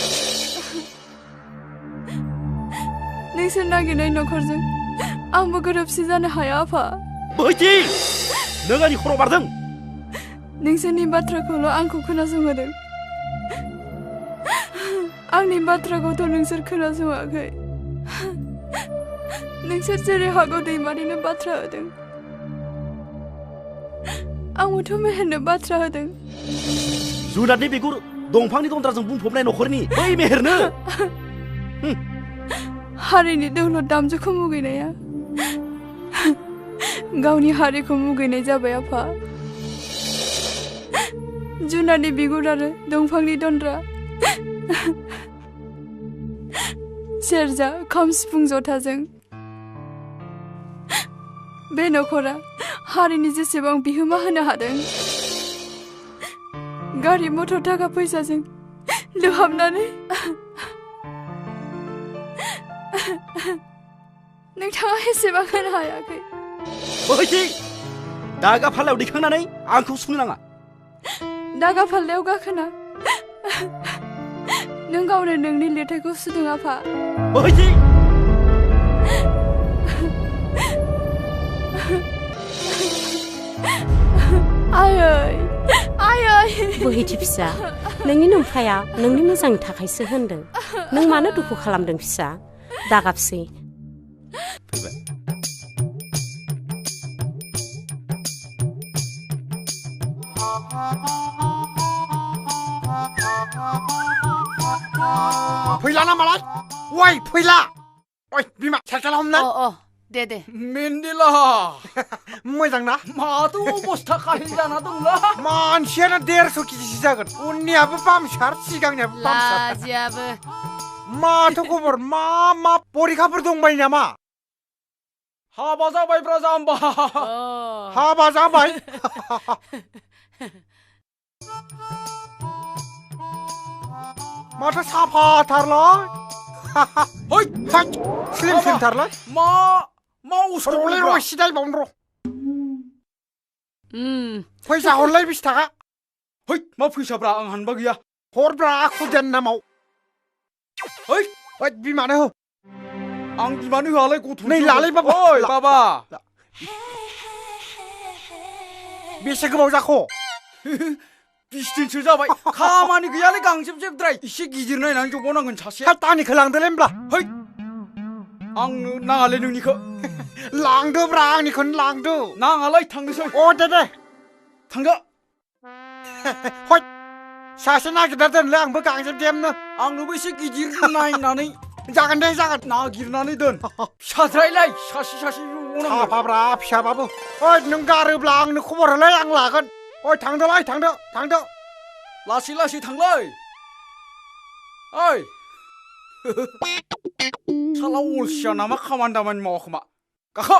नोंसोर नागिरनाय नखरजों आंबो गोरोबसि जानो हाया आफा बोहैथि नों आंनि खर' बारदों नोंसोरनि बाथ्राखौल' आंखौ खोनासंहोदों आंनि बाथ्राखौथ' नोंसोर खोनासङाखै नोंसोर जेरै हागौ दैमारिनो बाथ्रा होदों आंबोथ' मेहेरनो बाथ्रा होदों जुनारनि बिगुर दंफांनि दन्द्राजों बुंफबनाय नखरनि बै मेहेरनो हारिनि दौलत दामजुखौ मुगैनाया गावनि हारिखौ मुगैनाय जाबाय आफा जुनारनि बिगुर आरो दंफांनि दन्द्रा सेरजा खाम सिफुं जथाजों बे नखरा हारिनि जेसेबां बिहोमा होनो हादों गारि मटर थाखा फैसाजों लुहाबनानै नोंथाङा एसेबां होनो हायाखै बोहैथि दागा फाल्लायाव दैखांनानै आंखौ सुनो नाङा दागा फाल्लायाव गाखोना नों गावनो नोंनि लिरथायखौ सुदों आफा बोहैथि बोहैथि फिसा नोंनि नोमफाया नोंनि मोजांनि थाखायसो होनदों नों मानो दुखु खालामदों फिसा दागाबसै फैला ना मालाय ओइ फैला ओइ बिमा साइकेल हमना दे मेन्देला मोजां ना माथो अबस्था काहिल जाना दंला मानसियानो 150 केजिसो जागोन उननियाबो बामसार सिगांनियाबो बामसार लाजियाबो माथो खबर मा परिखाफोर दंबाय नामा हाबा जाबायब्रा जाम्बा हाबा जाबाय माथो साफाथारलाय हय स्लिम थारलाय मा उसुरले रसिदाय बावनो फैसा हरलाय 20 थाखा हय मा फैसाब्रा आं हानबा गैया हरब्रा खुदेन नामाव हय ओइ बिमानो हो आं बिमानो होआलाय गथ' नै लालाय बाबा ओइ बाबा बेसे गोबाव जाखो 20 दिनसो जाबाय खामानि गैयालै गांजेबजेबद्राय एसे गिदिर नायनानै जबावनांगोन सासे तानिखौ लांदोलै होमब्ला है आंनो नाङालै नोंनिखौ लांदोब्रा आंनिखौनो लांदो नाङालै थांनोसै दे थांदो हय सासे नागिरना दोनलै आंबो गांजेबजेबनो आंनोबो एसे गिदिर नायनानै जागोन दे जागोन नागिरनानै दोन फिसाद्रायलाय सासे हाबाब्रा फिसाबाबो ओइ नों गारोब्ला आंनो खबर होलाय आं लागोन ओइ थांदो लासै थांलाय ओइ साला अलसिया नामा खामानि दामानि मावा खोमा गाखो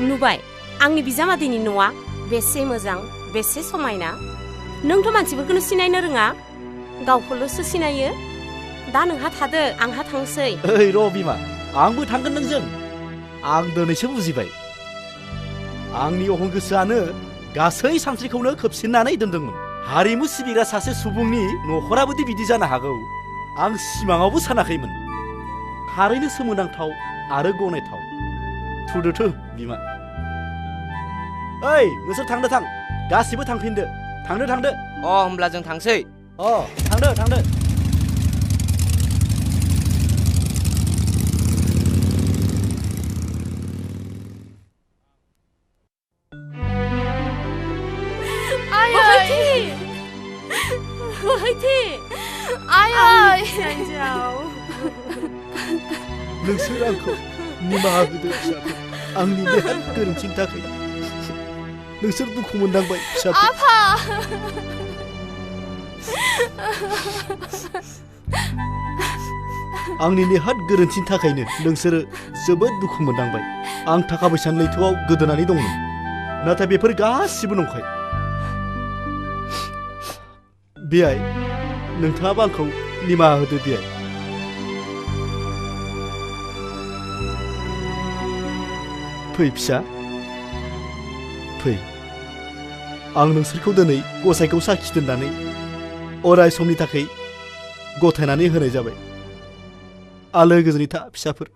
नुबाय आंनि बिजामादैनि न'आ बेसे मोजां बेसे समायना नोंथ' मानसिफोरखौनो सिनायनो रोङा गावखौल'सो सिनायो दा नोंहा थादो आंहा थांसै ओइ र' बिमा आंबो थांगोन नोंजों आं दिनैसो बुजिबाय आंनि अहं गोसोआनो गासै सानस्रिखौनो खोबसिननानै दोनदोंमोन हारिमु सिबिग्रा सासे सुबुंनि न'खराबोदि बिदि जानो हागौ आं सिमाङावबो सानाखैमोन थारैनो सोमोनांथाव आरो गनायथाव थुदोथो बिमा ओइ नोंसोर थांदो गासिबो थांफिनदो थांदो होमब्ला जों थांसै थांदो नोंसोर आंखौ निमाहा होदो फिसाफोर आंनि नेहाथ गोरोन्थिनि थाखाय नोंसोर दुखु मोनदांबाय फिसाफोर आंनि नेहाथ गोरोन्थिनि थाखायनो नोंसोरो जोबोद दुखु मोनदांबाय आं थाखा फैसानि लैथोआव गोदोनानै दंमोन नाथाय बेफोर गासिबो नंखाय बियाय नोंथाङाबो आंखौ निमाहा होदो बियाय फै फिसा फै आं नोंसोरखौ दिनै गसाइखौ साखि दोननानै अराय समनि थाखाय गथायनानै होनाय जाबाय आलो गोजोनै था फिसाफोर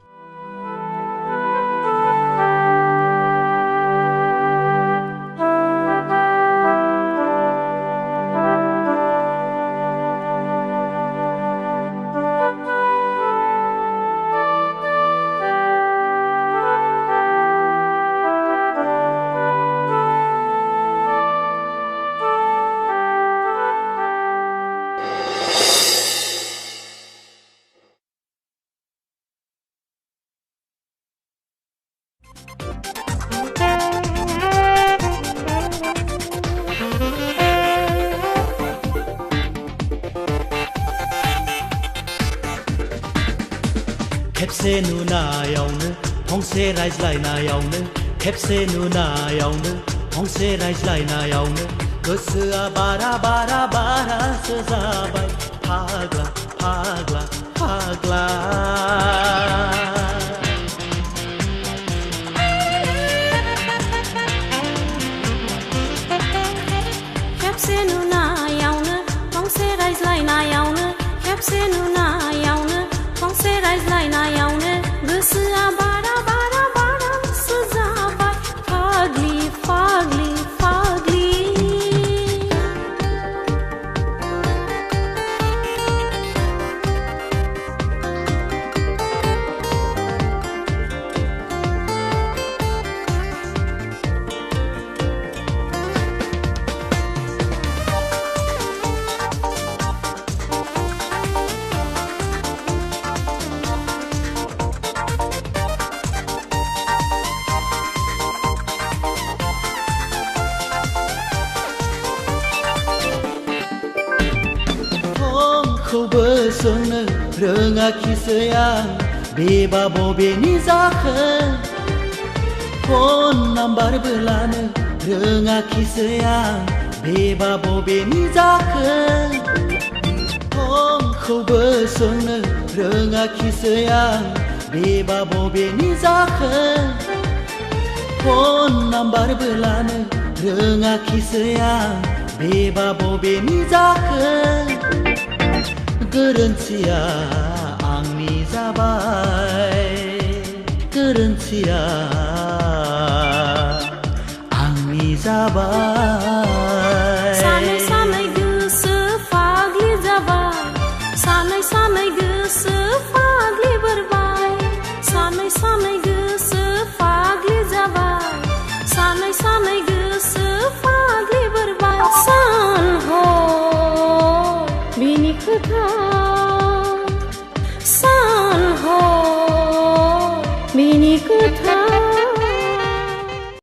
खेबसे नुनायावनो फंसे रायज्लायनायावनो खेबसे नुनायावनो फंसे रायज्लायनायावनो गोसोआ बारा बारा बारासो जाबाय फाग्ला फाग्ला फाग्ला खेबसे नुनायावनो फंसे रायज्लायनायावनो खेबसे नुनायावनो फंसे रायज्लायनायावनो गोसोआ बारा बारा बारासो जाबाय फाग्लि फाग्लि फाग्लि खौबो सोंनो रोङाखिसै आं बेबा बबेनि जाखो फन नाम्बारबो लानो रोङाखिसै आं बेबा बबेनि जाखो फनखौबो सोंनो रोङाखिसै आं बेबा बबेनि जाखो फन नाम्बारबो लानो रोङाखिसै आं बेबा बबेनि जाखो गोरोन्थिया आंनि जाबाय गोरोन्थिया आंनि जाबाय सानै सानै गोसो फाग्लि जाबाय सानै सानै गोसो फाग्लि बोरबाय सानै सानै गोसो फाग्लि जाबाय सानै सानै गोसो फाग्लि बोरबाय सान हर बिनि खोथा सान हर बिनि खोथा